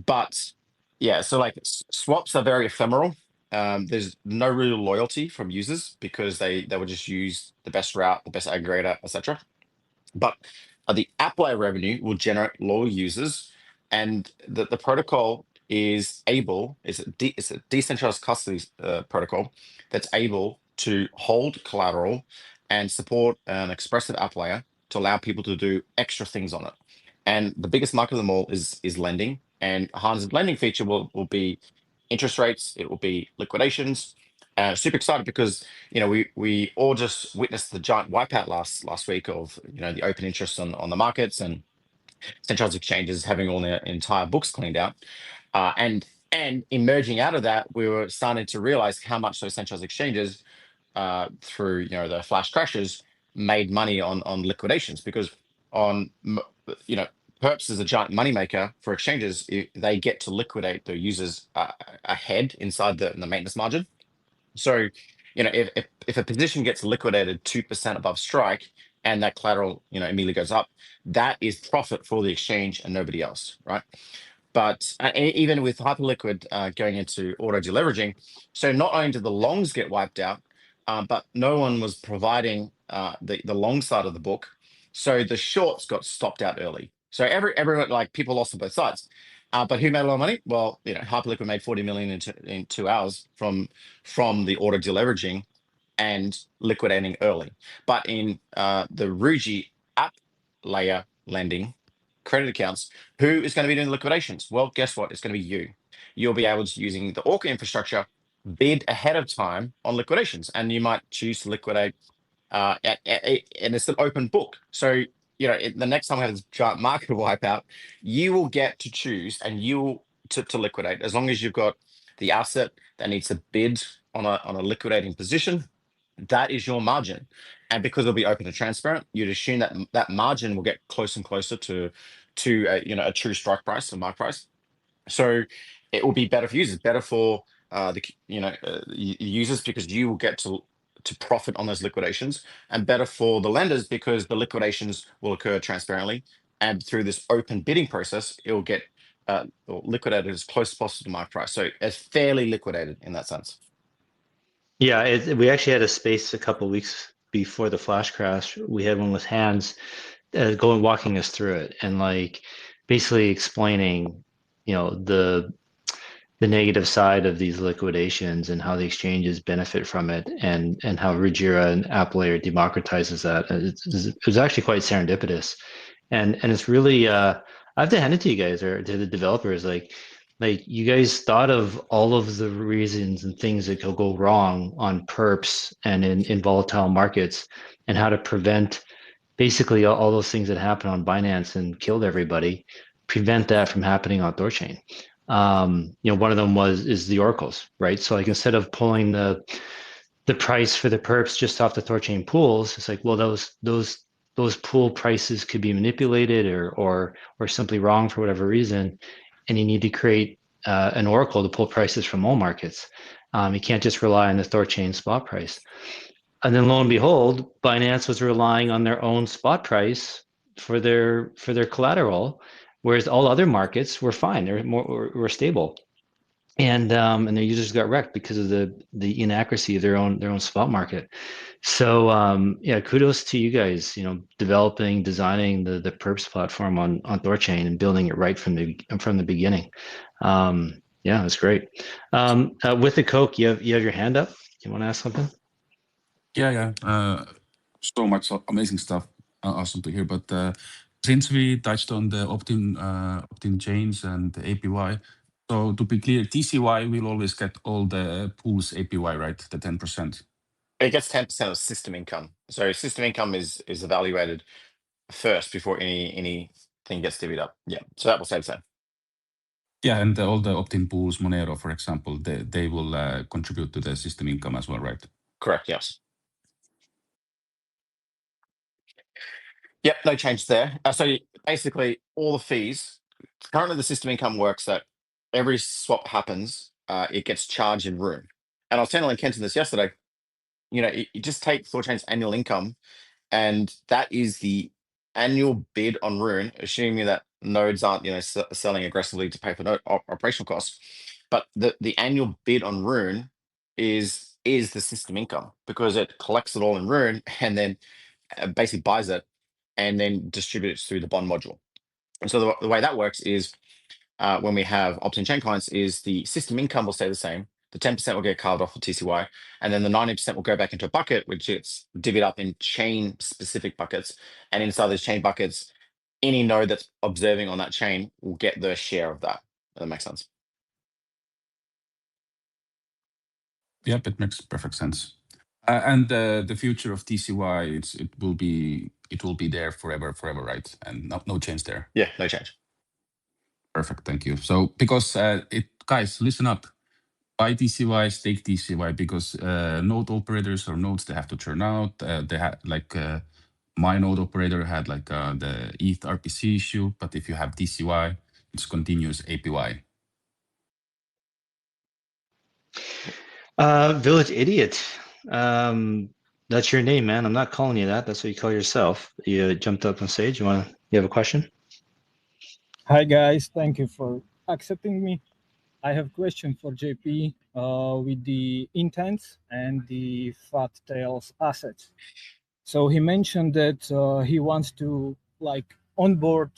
but yeah, so like swaps are very ephemeral. There's no real loyalty from users because they would just use the best route, the best aggregator, etc. But the app layer revenue will generate loyal users, and the protocol is able, it's a decentralized custody protocol that's able to hold collateral and support an expressive app layer to allow people to do extra things on it. And the biggest market of them all is lending. And Hans' lending feature will be interest rates, it will be liquidations. Super excited because we all just witnessed the giant wipeout last week of the open interest on the markets and centralized exchanges having all their entire books cleaned out, and emerging out of that, we were starting to realize how much those centralized exchanges through the flash crashes made money on liquidations because on you know perps is a giant moneymaker for exchanges. They get to liquidate their users ahead inside the maintenance margin. So, if a position gets liquidated 2% above strike and that collateral, immediately goes up, that is profit for the exchange and nobody else, right? But even with Hyperliquid going into auto deleveraging, so not only did the longs get wiped out, but no one was providing the long side of the book. So the shorts got stopped out early. So everyone, like, people lost on both sides. But who made a lot of money? Well, Hyperliquid made 40 million in 2 hours from the auto deleveraging and liquidating early. But in the Ruji app layer lending credit accounts, who is going to be doing the liquidations? Well, guess what? It's going to be you. You'll be able to, using the Orca infrastructure, bid ahead of time on liquidations, and you might choose to liquidate and it's an open book. So the next time we have this giant market wipeout, you will get to choose and to liquidate as long as you've got the asset that needs to bid on a liquidating position. That is your margin, and because it'll be open and transparent, you'd assume that that margin will get closer and closer to a true strike price, a mark price. So it will be better for users, better for users because you will get to profit on those liquidations, and better for the lenders because the liquidations will occur transparently, and through this open bidding process, it will get or liquidated as close as possible to market price. So it's fairly liquidated in that sense. Yeah, we actually had a space a couple of weeks before the flash crash. We had one with Hans going walking us through it and like basically explaining, the negative side of these liquidations and how the exchanges benefit from it, and how Rujira and AppLayer democratizes that. It was actually quite serendipitous, and it's really I have to hand it to you guys or to the developers, like you guys thought of all of the reasons and things that could go wrong on perps and in volatile markets, and how to prevent basically all those things that happened on Binance and killed everybody, prevent that from happening on THORChain. One of them is the oracles, right? So like instead of pulling the price for the perps just off the THORChain pools, it's like, well, those pool prices could be manipulated or simply wrong for whatever reason, and you need to create an oracle to pull prices from all markets. You can't just rely on the THORChain spot price. And then lo and behold, Binance was relying on their own spot price for their collateral, whereas all other markets were fine. They're were stable. And their users got wrecked because of the inaccuracy of their own spot market. So yeah, kudos to you guys, developing, designing the perps platform on THORChain and building it right from the beginning. Yeah, that's great. With the Coke, you have your hand up. You want to ask something? Yeah. So much amazing stuff. Awesome to hear. But since we touched on the opt-in chains and the APY, so to be clear, TCY will always get all the pools APY, right? The 10%. It gets 10% of system income. So system income is evaluated first before anything gets divvied up. Yeah, so that will stay the same. Yeah, and all the opt-in pools, Monero, for example, they will contribute to the system income as well, right? Correct, yes. Yep, no change there. So basically, all the fees, currently the system income works that every swap happens, it gets charged in Rune. And I was telling Kenton this yesterday, you just take THORChain's annual income, and that is the annual bid on Rune, assuming that nodes aren't, selling aggressively to pay for operational costs. But the annual bid on Rune is the system income, because it collects it all in Rune and then basically buys it and then distributes through the bond module. And so the way that works is when we have opt-in chain clients is the system income will stay the same. The 10% will get carved off for TCY, and then the 90% will go back into a bucket, which gets divvied up in chain specific buckets. And inside those chain buckets, any node that's observing on that chain will get their share of that. If that makes sense. Yep, it makes perfect sense. And the future of TCY, it will be there forever, right? And no change there. Yeah, no change. Perfect, thank you. So because guys, listen up. Buy TCY, stake TCY, because node operators or nodes, they have to churn out. They had my node operator had the ETH RPC issue, but if you have TCY, it's continuous APY. Village Idiot. That's your name, man. I'm not calling you that. That's what you call yourself. You jumped up on stage. You have a question? Hi guys, thank you for accepting me. I have a question for JP with the intents and the fat tails assets. So he mentioned that he wants to onboard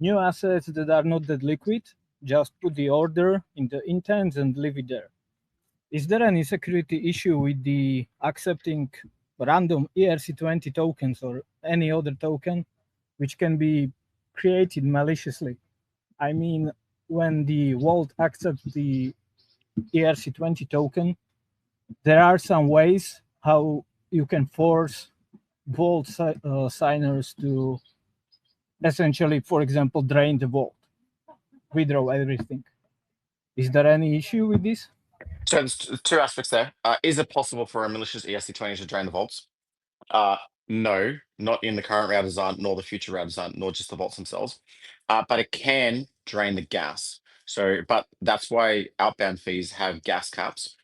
new assets that are not that liquid, just put the order in the intents and leave it there. Is there any security issue with the accepting random ERC20 tokens or any other token which can be created maliciously? I mean, when the vault accepts the ERC20 token, there are some ways how you can force vault signers to essentially, for example, drain the vault, withdraw everything. Is there any issue with this? So there's two aspects there. Is it possible for a malicious ERC20 to drain the vaults? No, not in the current route design, nor the future route design, nor just the vaults themselves. But it can drain the gas. So, but that's why outbound fees have gas caps,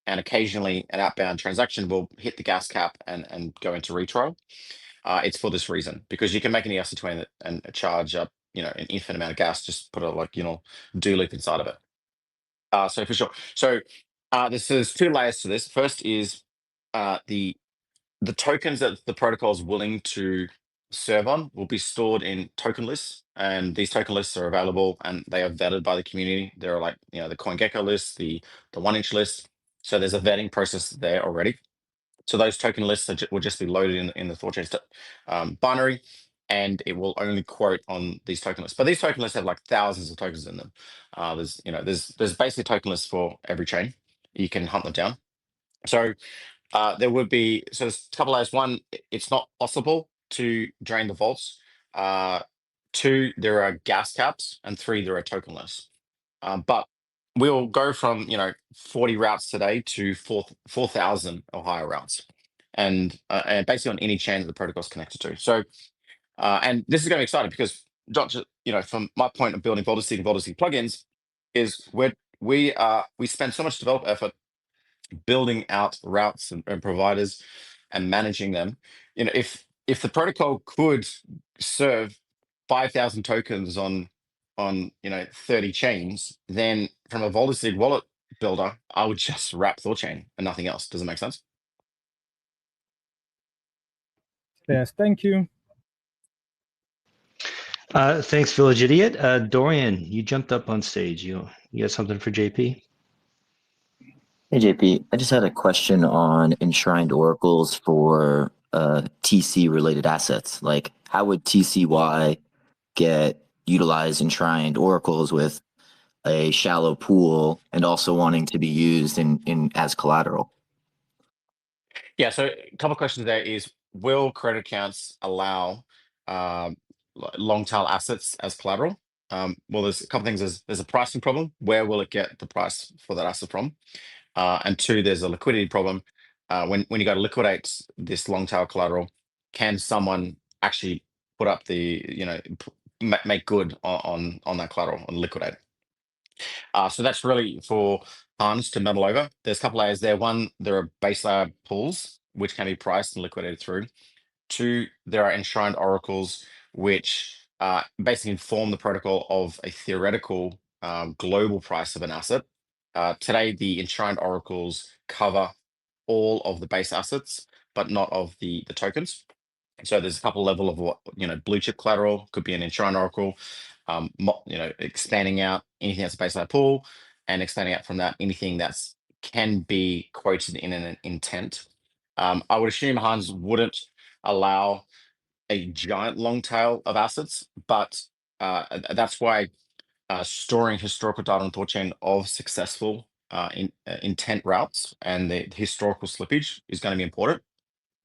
and occasionally an outbound transaction will hit the gas cap and go into retrial. It's for this reason, because you can make an ERC20 and charge up, an infinite amount of gas. Just put a do loop inside of it. So for sure. So there's two layers to this. First is the tokens that the protocol is willing to serve on will be stored in token lists, and these token lists are available and they are vetted by the community. There are the CoinGecko list, the 1inch list. So there's a vetting process there already. So those token lists will just be loaded in the THORChain binary, and it will only quote on these token lists. But these token lists have thousands of tokens in them. There's basically token lists for every chain. You can hunt them down. So there would be, so there's a couple layers. One, it's not possible to drain the vaults. Two, there are gas caps, and three, there are token lists. But we'll go from 40 routes today to 4,000 or higher routes, and basically on any chain that the protocol is connected to. So and this is going to be exciting because not just from my point of building Voltage and Voltage plugins is we spend so much developer effort building out routes and providers and managing them. If the protocol could serve 5,000 tokens on 30 chains, then from a Voltaseed wallet builder, I would just wrap THORChain and nothing else. Does it make sense? Yes, thank you. Thanks, Village Idiot. Dorian, you jumped up on stage. You got something for JP? Hey JP, I just had a question on enshrined oracles for TC related assets. Like, how would TCY get utilized enshrined oracles with a shallow pool and also wanting to be used in as collateral? Yeah, so a couple of questions there is, will credit accounts allow long tail assets as collateral? Well, there's a couple things. There's a pricing problem. Where will it get the price for that asset from? And two, there's a liquidity problem. When you go to liquidate this long tail collateral, can someone actually put up make good on that collateral and liquidate? So that's really for Hans to muddle over. There's a couple layers there. One, there are base layer pools which can be priced and liquidated through. Two, there are enshrined oracles which basically inform the protocol of a theoretical global price of an asset. Today, the enshrined oracles cover all of the base assets, but not of the tokens. So there's a couple level of what blue chip collateral could be an enshrined oracle. Expanding out anything that's a base layer pool, and expanding out from that anything that's can be quoted in an intent. I would assume Hans wouldn't allow a giant long tail of assets, but that's why storing historical data on THORChain of successful intent routes and the historical slippage is going to be important.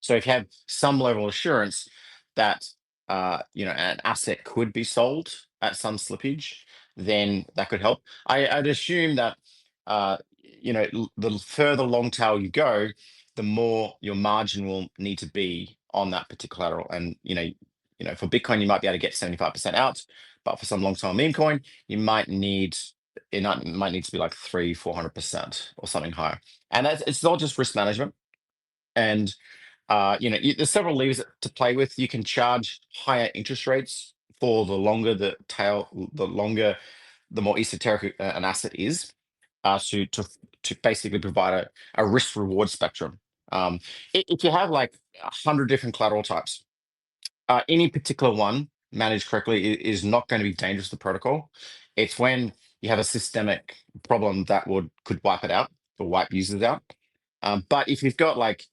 So if you have some level of assurance that an asset could be sold at some slippage, then that could help. I'd assume that the further long tail you go, the more your margin will need to be on that particular collateral. And for Bitcoin, you might be able to get 75% out, but for some long tail meme coin, you might need might need to be like 300-400% or something higher. And it's not just risk management. And there's several levers to play with. You can charge higher interest rates for the longer the tail, the more esoteric an asset is, to basically provide a risk reward spectrum. If you have like 100 different collateral types, any particular one managed correctly is not going to be dangerous to the protocol. It's when you have a systemic problem that could wipe it out or wipe users out. But if you've got 80%,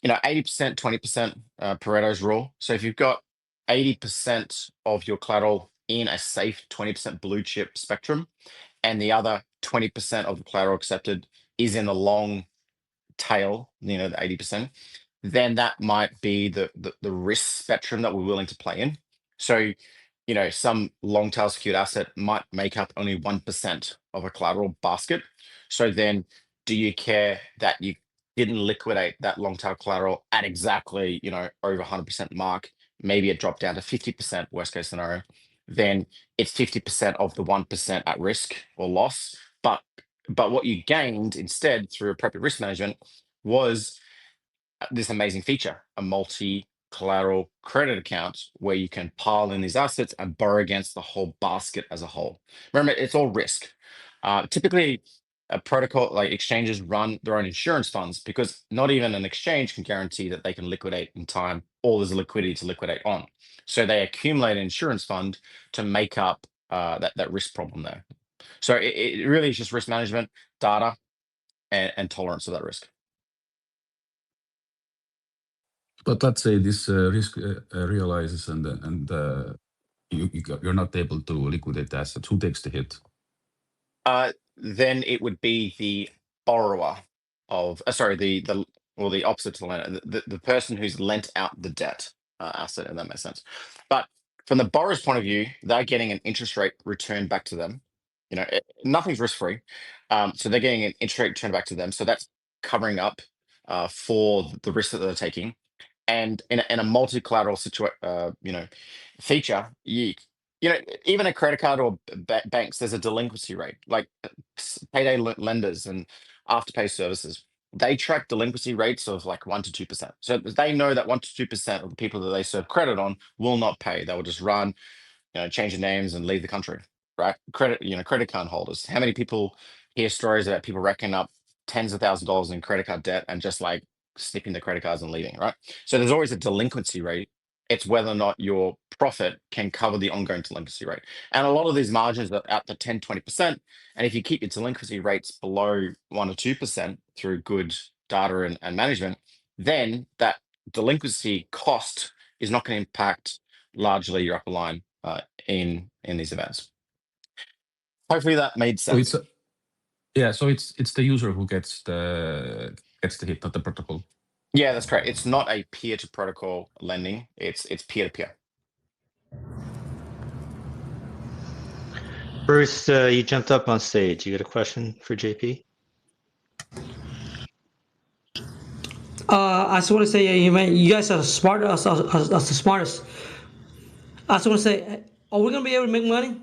20% Pareto's rule. So if you've got 80% of your collateral in a safe 20% blue chip spectrum, and the other 20% of the collateral accepted is in the long tail, the 80%, then that might be the risk spectrum that we're willing to play in. So, some long tail secured asset might make up only 1% of a collateral basket. So then do you care that you didn't liquidate that long tail collateral at exactly, over 100% mark? Maybe it dropped down to 50%, worst case scenario. Then it's 50% of the 1% at risk or loss. But what you gained instead through appropriate risk management was this amazing feature, a multi-collateral credit account where you can pile in these assets and borrow against the whole basket as a whole. Remember, it's all risk. Typically, a protocol like exchanges run their own insurance funds because not even an exchange can guarantee that they can liquidate in time or there's liquidity to liquidate on. So they accumulate an insurance fund to make up that risk problem there. So it really is just risk management, data, and tolerance of that risk. But let's say this risk realizes and you're not able to liquidate the asset. Who takes the hit? Then it would be the borrower of the opposite to the lender, the person who's lent out the debt asset, if that makes sense. But from the borrower's point of view, they're getting an interest rate returned back to them. Nothing's risk free, so they're getting an interest rate returned back to them. So that's covering up for the risk that they're taking. And in a multi-collateral feature, even a credit card or banks, there's a delinquency rate, like payday lenders and afterpay services. they track delinquency rates of like 1 to 2%. So they know that 1 to 2% of the people that they serve credit on will not pay. They will just run, change their names and leave the country, right? Credit card holders. How many people hear stories about people racking up tens of thousands of dollars in credit card debt and just like snipping the credit cards and leaving, right? So there's always a delinquency rate. It's whether or not your profit can cover the ongoing delinquency rate. And a lot of these margins are at the 10, 20%. And if you keep your delinquency rates below 1 or 2% through good data and management, then that delinquency cost is not going to impact largely your upper line in these events. Hopefully that made So sense. it's the user who gets the hit, not the protocol. Yeah, that's correct. It's not a peer-to-protocol lending. It's peer-to-peer. Bruce, you jumped up on stage. You got a question for JP? I just want to say, you guys are smart, as the smartest. I just want to say, are we gonna be able to make money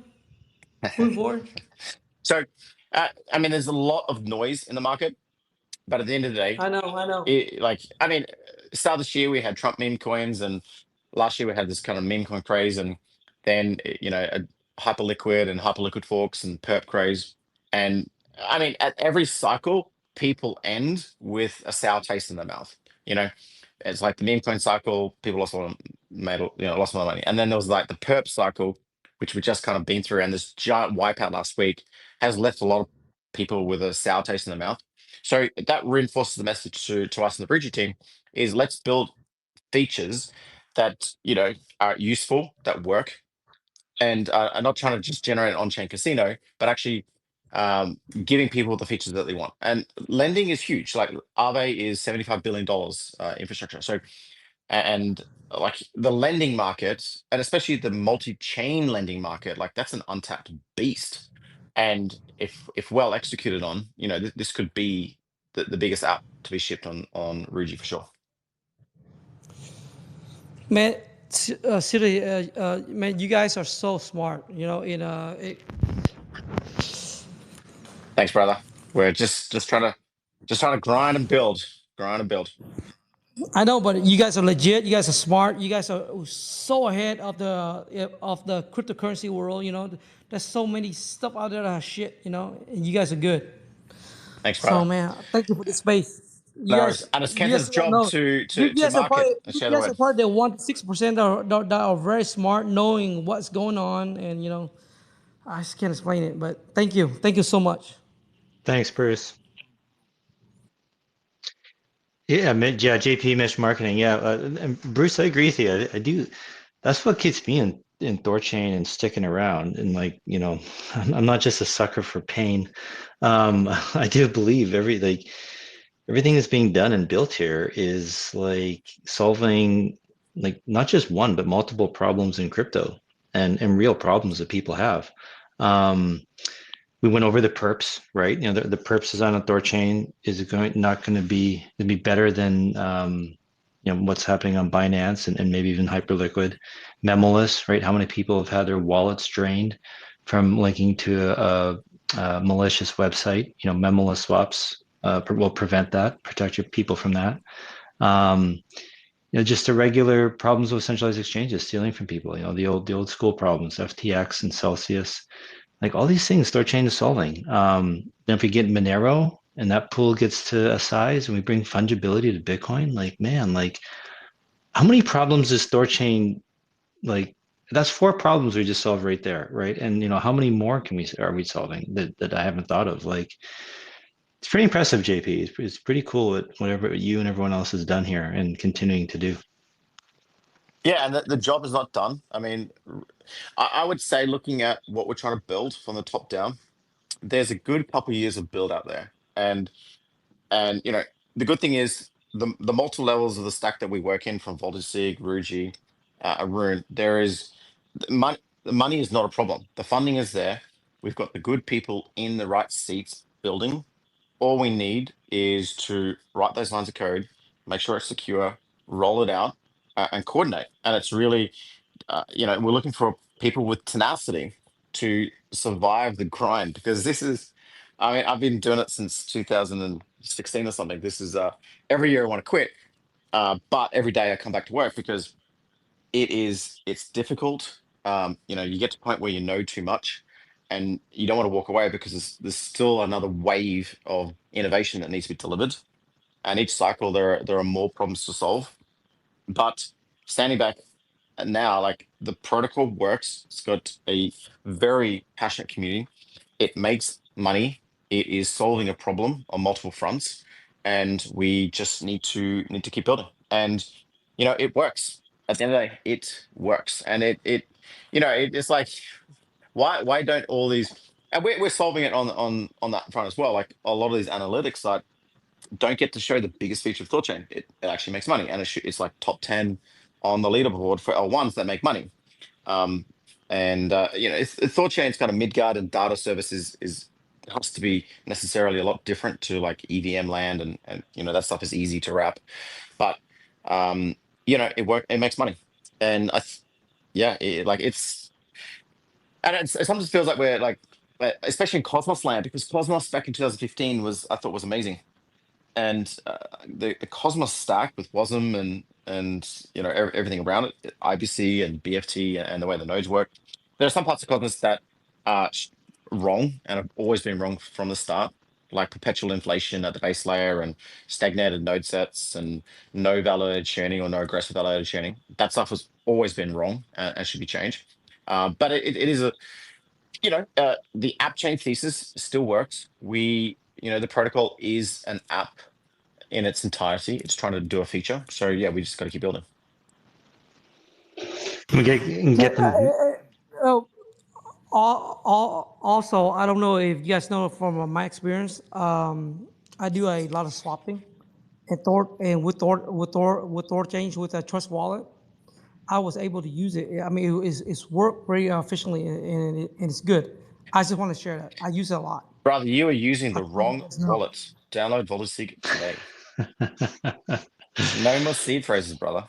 moving forward? So, there's a lot of noise in the market, but at the end of the day, I know. Start of this year we had Trump meme coins, and last year we had this kind of meme coin craze, and then a hyperliquid and hyperliquid forks and perp craze. And at every cycle, people end with a sour taste in their mouth. It's like the meme coin cycle, people lost a lot of money, and then there was like the perp cycle, which we just kind of been through, and this giant wipeout last week has left a lot of people with a sour taste in their mouth. So that reinforces the message to us in the Bridgie team is let's build features that are useful, that work, and are not trying to just generate an on-chain casino, but actually giving people the features that they want. And lending is huge. Like Aave is $75 billion infrastructure. So and like the lending market, and especially the multi-chain lending market, like that's an untapped beast. And if well executed on, this could be the biggest app to be shipped on Ruji for sure. Man, seriously, man, you guys are so smart. Thanks, brother. We're just trying to grind and build. I know, but you guys are legit. You guys are smart. You guys are so ahead of the cryptocurrency world. There's so many stuff out there that has shit. And you guys are good. Thanks, brother. So man, thank you for the space. And it's Kenz's job to market and share the word. You guys are part of the 1 to 6% that are very smart, knowing what's going on, and I just can't explain it. But thank you so much. Thanks, Bruce. Yeah, JP Mesh Marketing. Yeah, and Bruce, I agree with you. I do. That's what keeps me in THORChain and sticking around. And I'm not just a sucker for pain. I do believe everything that's being done and built here is like solving not just one but multiple problems in crypto and real problems that people have. We went over the perps, right? The perps design on THORChain is not going to be better than what's happening on Binance and maybe even Hyperliquid. Memoless, right? How many people have had their wallets drained from linking to a malicious website? Memoless swaps will prevent that, protect your people from that. Just the regular problems with centralized exchanges stealing from people. The old school problems, FTX and Celsius. Like all these things THORChain is solving. Then if we get Monero and that pool gets to a size and we bring fungibility to Bitcoin, how many problems is THORChain, that's 4 problems we just solved right there, right? And how many more are we solving that I haven't thought of? It's pretty impressive, JP. It's pretty cool at whatever you and everyone else has done here and continuing to do. Yeah, and the job is not done. I would say looking at what we're trying to build from the top down, there's a good couple of years of build out there. And the good thing is the multiple levels of the stack that we work in, from Voltage Sig, Ruji, Rune, the money is not a problem. The funding is there. We've got the good people in the right seats building. All we need is to write those lines of code, make sure it's secure, roll it out, and coordinate. And it's really, we're looking for people with tenacity to survive the grind, because this is, I've been doing it since 2000 and 16 or something. This is every year I want to quit, but every day I come back to work because it's difficult. You get to a point where you know too much, and you don't want to walk away because there's still another wave of innovation that needs to be delivered, and each cycle there are more problems to solve. But standing back now, like the protocol works. It's got a very passionate community. It makes money. It is solving a problem on multiple fronts, and we just need to keep building. And it works. At the end of the day, it works, and it's like why don't all these, and we're solving it on that front as well. Like a lot of these analytics sites don't get to show the biggest feature of THORChain. It actually makes money, and it's like top 10 on the leaderboard for L1s that make money. THORChain's kind of Midgard and data services has to be necessarily a lot different to like EVM land, and that stuff is easy to wrap, but it makes money, and it sometimes feels like we're like, especially in Cosmos land, because Cosmos back in 2015 I thought was amazing. And the Cosmos stack with WASM and everything around it, IBC and BFT and the way the nodes work, there are some parts of Cosmos that are wrong and have always been wrong from the start, like perpetual inflation at the base layer and stagnated node sets and no validated churning or no aggressive validated churning. That stuff has always been wrong and should be changed. But it is the app chain thesis still works. The protocol is an app in its entirety. It's trying to do a feature. So yeah, we just got to keep building. Can we get them? Also, I don't know if you guys know from my experience, I do a lot of swapping with THORChain with a Trust Wallet. I was able to use it. I mean, it's worked very efficiently and it's good. I just want to share that. I use it a lot. Brother, you are using the wrong wallet. Download Wallet Seek today. No more seed phrases, brother.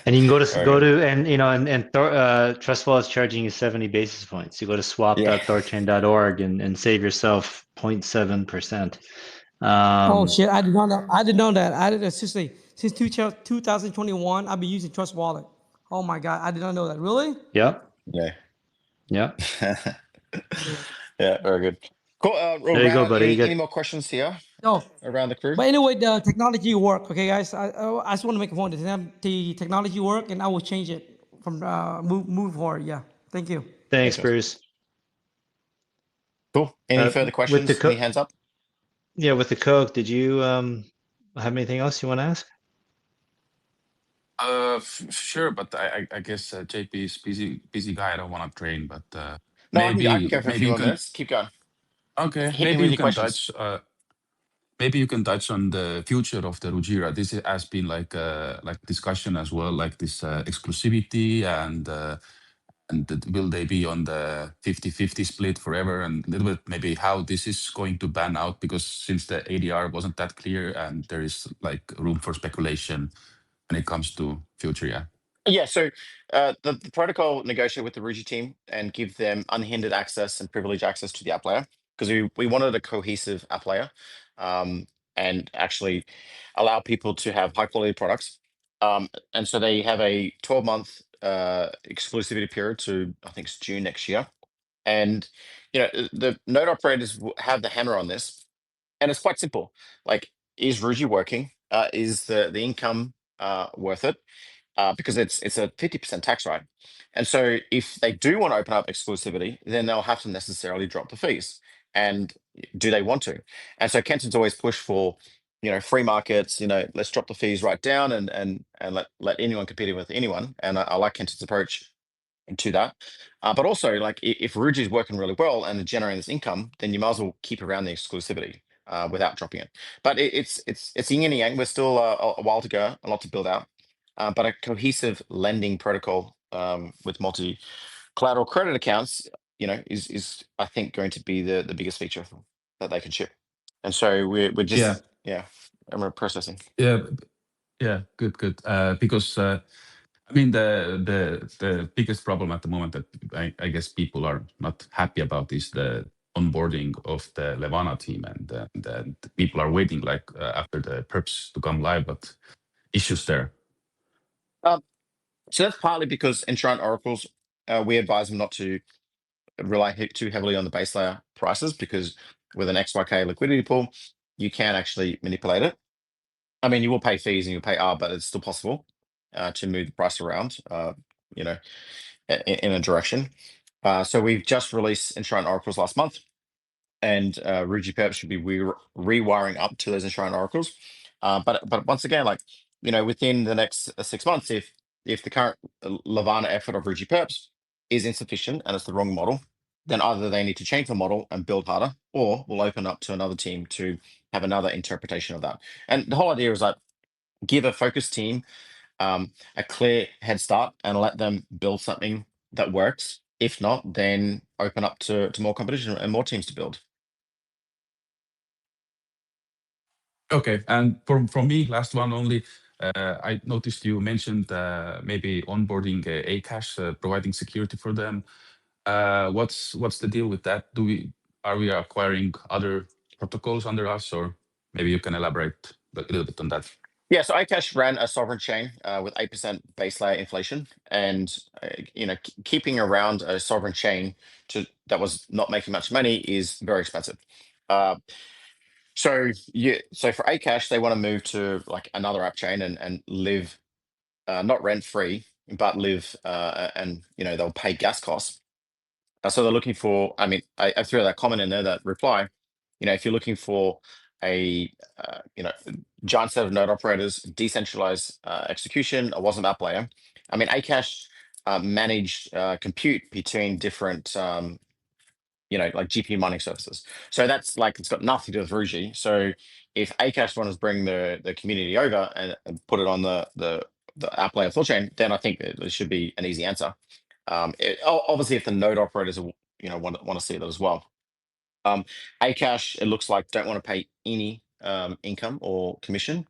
And you can go to and Trust Wallet's charging you 70 basis points. You go to swap.thorchain.org and save yourself 0.7%. Oh shit! I did not know. I didn't know that. I did since 2021. I've been using Trust Wallet. Oh my god! I did not know that. Really? Yep. Yeah. Yeah. Yeah. Very good. Cool. There you go, buddy. Any more questions here? No. Around the crew. But anyway, the technology work. Okay, guys. I just want to make a point. The technology work, and I will change it from move forward. Yeah. Thank you. Thanks, Bruce. Cool. Any further questions? Any hands up? Yeah, with the Coke, did you have anything else you want to ask? Sure, but I guess JP is busy guy. I don't want to train, but no, I can go for a few more minutes. Keep going. Okay, maybe you can touch. Maybe you can touch on the future of the Rujira. This has been like discussion as well, like this exclusivity and will they be on the 50-50 split forever, and a little bit maybe how this is going to ban out, because since the ADR wasn't that clear and there is like room for speculation when it comes to future. Yeah, so the protocol negotiate with the Ruji team and give them unhindered access and privileged access to the app layer, because we wanted a cohesive app layer and actually allow people to have high quality products. And so they have a 12-month exclusivity period to, I think it's June next year. And the node operators have the hammer on this, and it's quite simple. Like, is Ruji working? Is the income worth it? Because it's a 50% tax rate. And so if they do want to open up exclusivity, then they'll have to necessarily drop the fees. And do they want to? And so Kenton's always pushed for, free markets, let's drop the fees right down and let anyone compete with anyone. And I like Kenton's approach into that. But also, like, if Ruji is working really well and generating this income, then you might as well keep around the exclusivity without dropping it. But it's yin and yang. We're still a while to go, a lot to build out. But a cohesive lending protocol with multi-collateral credit accounts, is I think going to be the biggest feature that they can ship. And so we're just and we're processing. Yeah, good. Because I mean the biggest problem at the moment that I guess people are not happy about is the onboarding of the Levana team, and the people are waiting like after the perps to come live, but issues there. So that's partly because Enshrined oracles, we advise them not to rely too heavily on the base layer prices, because with an XYK liquidity pool, you can actually manipulate it. I mean, you will pay fees and you'll pay R, but it's still possible to move the price around, you know, in a direction. So we've just released Enshrined oracles last month, and Rujira should be rewiring up to those Enshrined oracles. But once again, like, you know, within the next 6 months, if the current Levana effort of Ruji is insufficient and it's the wrong model, then either they need to change the model and build harder, or we'll open up to another team to have another interpretation of that. And the whole idea is like, give a focused team a clear head start and let them build something that works. If not, then open up to more competition and more teams to build. Okay, and from me, last one only. I noticed you mentioned maybe onboarding Akash, providing security for them. What's the deal with that? Are we acquiring other protocols under us, or maybe you can elaborate a little bit on that? Yeah, so iCash ran a sovereign chain with 8% base layer inflation, and you know, keeping around a sovereign chain that was not making much money is very expensive. So for iCash, they want to move to like another app chain and live not rent free, but live and you know, they'll pay gas costs. So they're looking for. I mean, I threw that comment in there, that reply. You know, if you're looking for a you know, giant set of node operators, decentralized execution, a wasn't app layer. I mean, Akash managed compute between different you know, like GPU mining services. So that's like, it's got nothing to do with Ruji. So if Akash wants to bring the community over and put it on the app layer of THORChain, then I think it should be an easy answer. Obviously, if the node operators you know, want to see that as well. Akash, it looks like, don't want to pay any income or commission.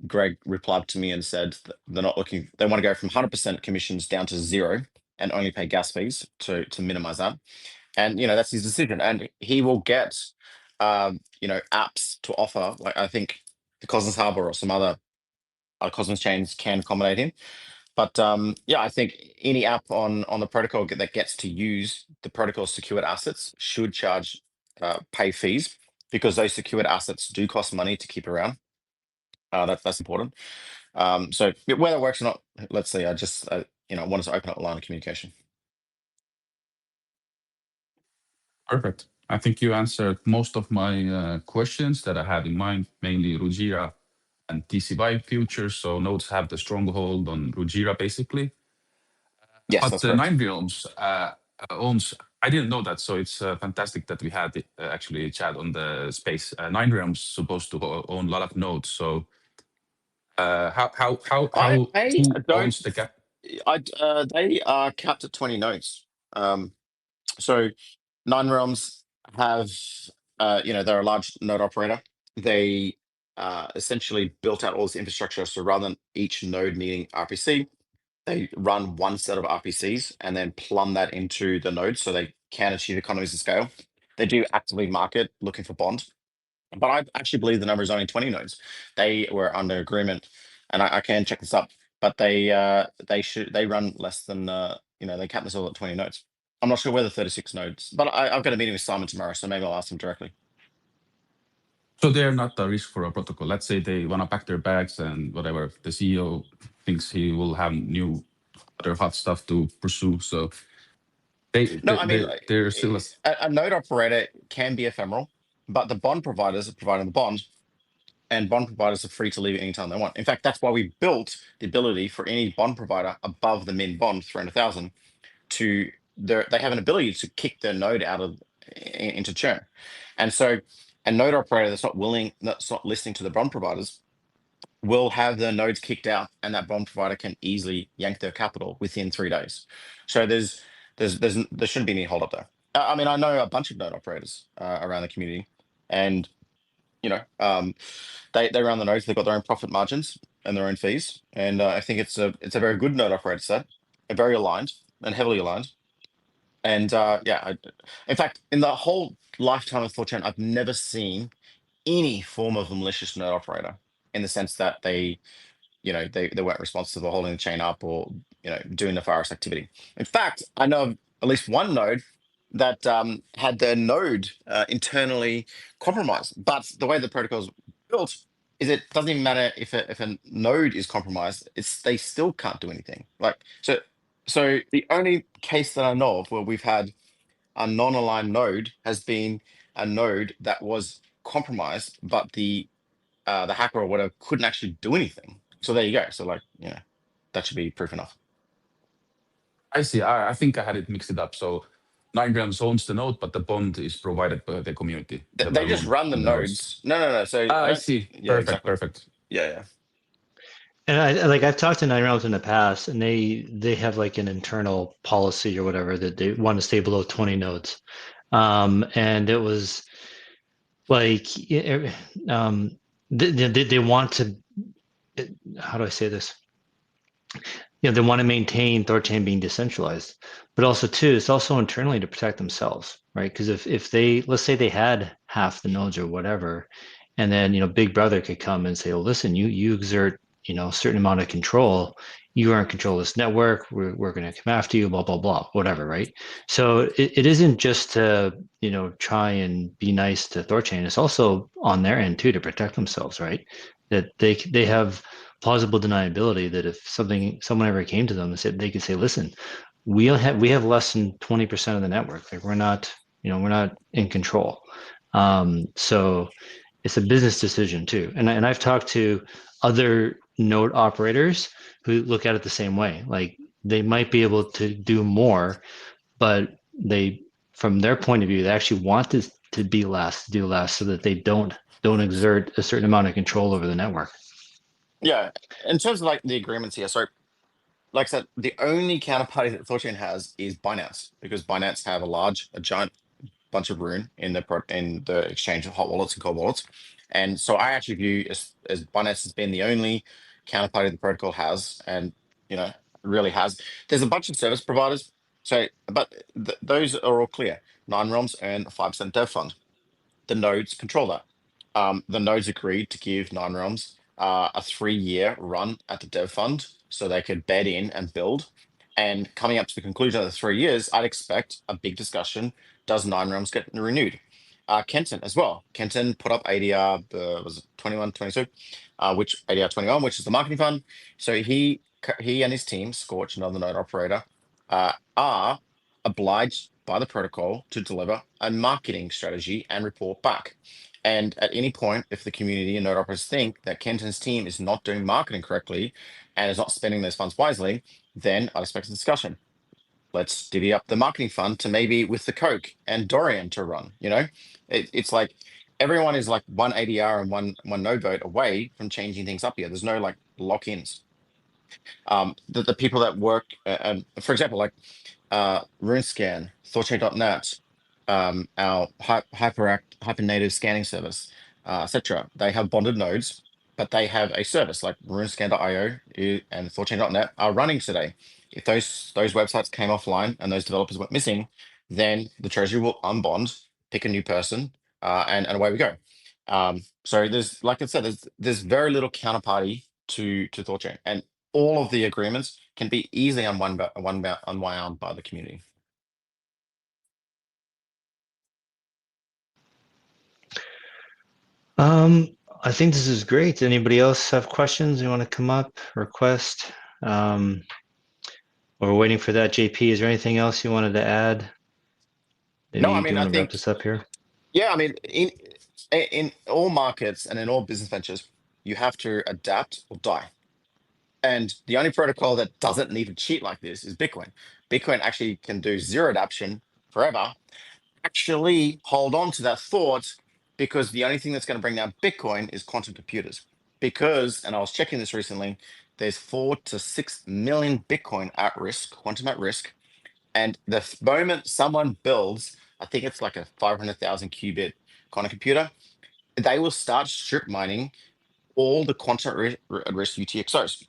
Greg replied to me and said that they're not looking. They want to go from 100% commissions down to 0 and only pay gas fees to minimize that. And you know, that's his decision, and he will get you know, apps to offer. Like, I think the Cosmos Harbor or some other Cosmos chains can accommodate him. But yeah, I think any app on the protocol that gets to use the protocol's secured assets should charge pay fees, because those secured assets do cost money to keep around. That's important. So whether it works or not, let's see. I just you know, wanted to open up a line of communication. Perfect. I think you answered most of my questions that I had in mind, mainly Rujira and TCY futures. So nodes have the stronghold on Rujira, basically. Yes, But that's the correct. Nine Realms owns. I didn't know that, so it's fantastic that we had actually Chad on the space. Nine Realms supposed to own a lot of nodes. So how I who don't. owns the cap? They are capped at 20 nodes. So Nine Realms have, you know, they're a large node operator. They essentially built out all this infrastructure. So rather than each node needing RPC, they run one set of RPCs and then plumb that into the node so they can achieve economies of scale. They do actively market looking for bond, but I actually believe the number is only 20 nodes. They were under agreement, and I can check this up, but they run less than you know, they cap this all at 20 nodes. I'm not sure whether 36 nodes, but I've got a meeting with Simon tomorrow, so maybe I'll ask him directly. So they're not a risk for a protocol. Let's say they want to pack their bags and whatever. The CEO thinks he will have new other hot stuff to pursue. So No, I mean, they're still a node operator can be ephemeral, but the bond providers are providing the bond, and bond providers are free to leave anytime they want. In fact, that's why we built the ability for any bond provider above the min bond 300,000 to they have an ability to kick their node out of into churn. And so a node operator that's not listening to the bond providers will have their nodes kicked out, and that bond provider can easily yank their capital within 3 days. So there shouldn't be any hold up there. I mean, I know a bunch of node operators around the community, and you know, they run the nodes. They've got their own profit margins and their own fees, and I think it's a very good node operator set, very aligned and heavily aligned. And in fact, in the whole lifetime of THORChain, I've never seen any form of a malicious node operator in the sense that they weren't responsible for holding the chain up or doing nefarious activity. In fact, I know of at least one node that had their node internally compromised. But the way the protocol is built is it doesn't even matter if a node is compromised; they still can't do anything. So the only case that I know of where we've had a non-aligned node has been a node that was compromised, but the hacker or whatever couldn't actually do anything. So there you go. So that should be proof enough. I see. I think I had it mixed up. So 9grams owns the node, but the bond is provided by the community. They just run the nodes. No. So I see. Yeah, Perfect. exactly. Perfect. Yeah. And I've talked to 9realms in the past, and they have like an internal policy or whatever that they want to stay below 20 nodes. And it was like they want to, how do I say this? They want to maintain THORChain being decentralized, but also too, it's also internally to protect themselves, right? Because if they, let's say they had half the nodes or whatever, and then Big Brother could come and say, "Oh, listen, you exert a certain amount of control. You are in control of this network. We're going to come after you, blah blah blah, whatever, right?" So it isn't just to try and be nice to THORChain. It's also on their end too to protect themselves, right? That they have plausible deniability that if someone ever came to them and said, they could say, "Listen, we have less than 20% of the network. Like we're not in control." So it's a business decision too. And I've talked to other node operators who look at it the same way. Like they might be able to do more, but from their point of view, they actually want to do less, so that they don't exert a certain amount of control over the network. Yeah. In terms of the agreements here, so like I said, the only counterparty that THORChain has is Binance, because Binance have a giant bunch of Rune in the exchange of hot wallets and cold wallets. And so I actually view as Binance has been the only counterparty the protocol has, and really has. There's a bunch of service providers, but those are all clear. 9realms earn a 5% dev fund. The nodes control that. The nodes agreed to give 9realms a 3-year run at the dev fund so they could bed in and build. And coming up to the conclusion of the 3 years, I'd expect a big discussion. Does 9realms get renewed? Kenton as well. Kenton put up ADR, was it 21, 22, which ADR 21, which is the marketing fund. So he and his team, Scorch, another node operator, are obliged by the protocol to deliver a marketing strategy and report back. And at any point, if the community and node operators think that Kenton's team is not doing marketing correctly and is not spending those funds wisely, then I'd expect a discussion. Let's divvy up the marketing fund to maybe with the Coke and Dorian to run. It's like everyone is like one ADR and one node vote away from changing things up here. There's no lock-ins. The people that work, for example, RuneScan, THORChain.net, our hypernative scanning service, etc. They have bonded nodes, but they have a service like RuneScan.io and THORChain.net are running today. If those websites came offline and those developers went missing, then the treasury will unbond, pick a new person, and away we go. So there's, like I said, there's very little counterparty to THORChain, and all of the agreements can be easily unwound by the community. I think this is great. Anybody else have questions? You want to come up, request? While we're waiting for that, JP, is there anything else you wanted to add? Maybe No, I do mean, you I want to wrap think, this up here? yeah, I mean, in all markets and in all business ventures, you have to adapt or die. And the only protocol that doesn't need to cheat like this is Bitcoin. Bitcoin actually can do zero adaptation forever. Actually hold on to that thought, because the only thing that's going to bring down Bitcoin is quantum computers. Because, and I was checking this recently, there's 4 to 6 million Bitcoin at risk, quantum at risk. And the moment someone builds, I think it's like a 500,000 qubit quantum computer, they will start strip mining all the quantum at risk UTXOs.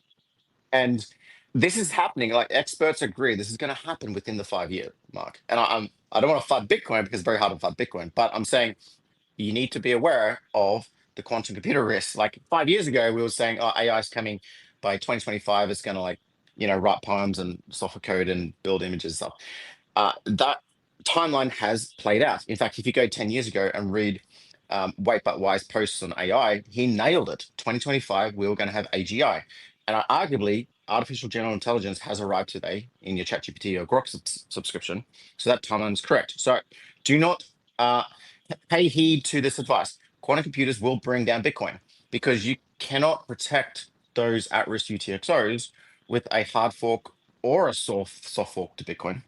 And this is happening. Like experts agree, this is going to happen within the 5-year mark. And I don't want to FUD Bitcoin because it's very hard to FUD Bitcoin, but I'm saying you need to be aware of the quantum computer risks. Like 5 years ago, we were saying, oh, AI is coming by 2025. It's going to like, write poems and software code and build images and stuff. That timeline has played out. In fact, if you go 10 years ago and read Wait But Why's posts on AI, he nailed it. 2025, we were going to have AGI. And arguably, artificial general intelligence has arrived today in your ChatGPT or Grok subscription. So that timeline is correct. So do not pay heed to this advice. Quantum computers will bring down Bitcoin because you cannot protect those at-risk UTXOs with a hard fork or a soft fork to Bitcoin.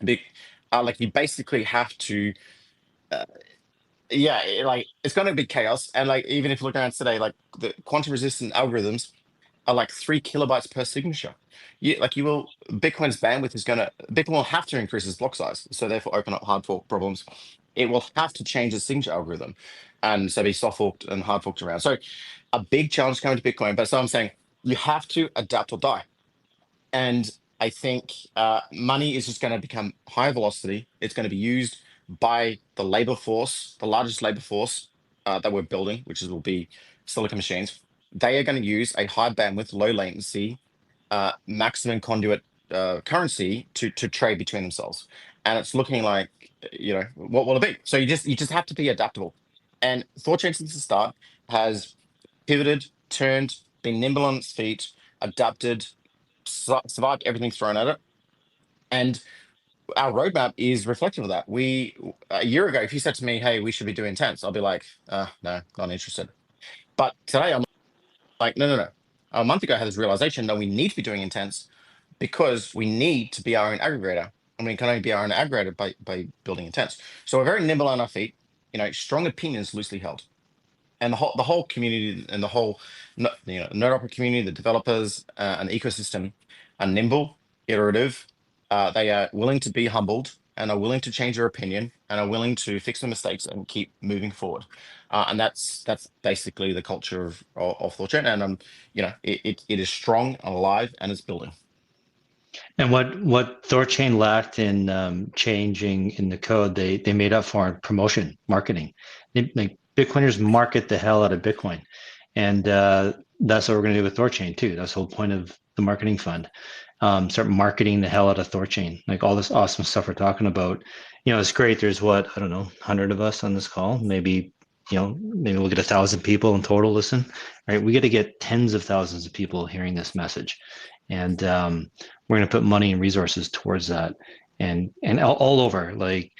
Like you basically have to, like it's going to be chaos. And like even if you look around today, like the quantum resistant algorithms are like 3 kilobytes per signature. Bitcoin's bandwidth Bitcoin will have to increase its block size, so therefore open up hard fork problems. It will have to change its signature algorithm, and so be soft forked and hard forked around. So a big challenge coming to Bitcoin. But so I'm saying you have to adapt or die. And I think money is just going to become high velocity. It's going to be used by the labor force, the largest labor force that we're building, will be silicon machines. They are going to use a high bandwidth, low latency, maximum conduit currency to trade between themselves. And it's looking like, what will it be? So you just have to be adaptable. And THORChain since the start has pivoted, turned, been nimble on its feet, adapted, survived everything thrown at it. And our roadmap is reflective of that. A year ago, if you said to me, hey, we should be doing Intense, I'll be like, no, not interested. But today I'm like, no. A month ago I had this realization that we need to be doing Intense because we need to be our own aggregator. And we can only be our own aggregator by building Intense. So we're very nimble on our feet, strong opinions loosely held. And the whole community and the whole node opera community, the developers and the ecosystem are nimble, iterative. They are willing to be humbled and are willing to change their opinion and are willing to fix the mistakes and keep moving forward. And that's basically the culture of THORChain. And it is strong and alive and it's building. And what THORChain lacked in changing in the code, they made up for in promotion, marketing. Like Bitcoiners market the hell out of Bitcoin, and that's what we're going to do with THORChain too. That's the whole point of the marketing fund. Start marketing the hell out of THORChain, like all this awesome stuff we're talking about. It's great. There's 100 of us on this call. Maybe we'll get 1,000 people in total listen. Right? We got to get tens of thousands of people hearing this message, and we're going to put money and resources towards that, and all over. Like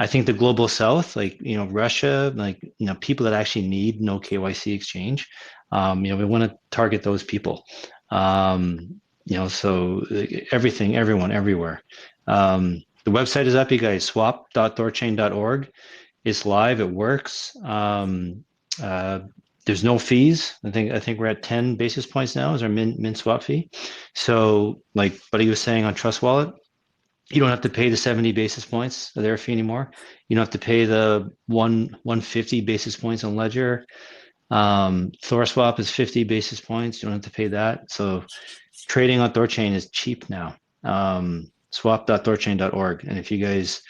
I think the global South, like Russia, like people that actually need no KYC exchange. We want to target those people. So everything, everyone, everywhere. The website is up, you guys. swap.thorchain.org. It's live. It works. There's no fees. I think we're at 10 basis points now is our min swap fee. So like Buddy was saying on Trust Wallet, you don't have to pay the 70 basis points of their fee anymore. You don't have to pay the 150 basis points on Ledger. THORSwap is 50 basis points. You don't have to pay that. So trading on THORChain is cheap now. Swap.thorchain.org. And if you guys,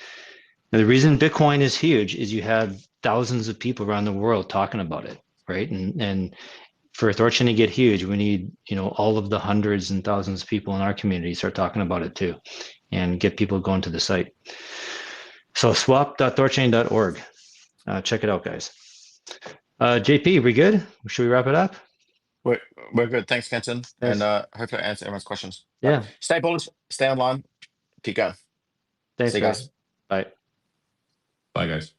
the reason Bitcoin is huge is you have thousands of people around the world talking about it, right? And for THORChain to get huge, we need all of the hundreds and thousands of people in our community start talking about it too, and get people going to the site. So swap.thorchain.org. Check it out, guys. JP, we good? Should we wrap it up? We're good. Thanks, Kenton. Thanks. And hopefully I answer everyone's questions. Yeah. Stay bullish, stay online, keep going. Thanks, See you guys. Bye. Bye, guys.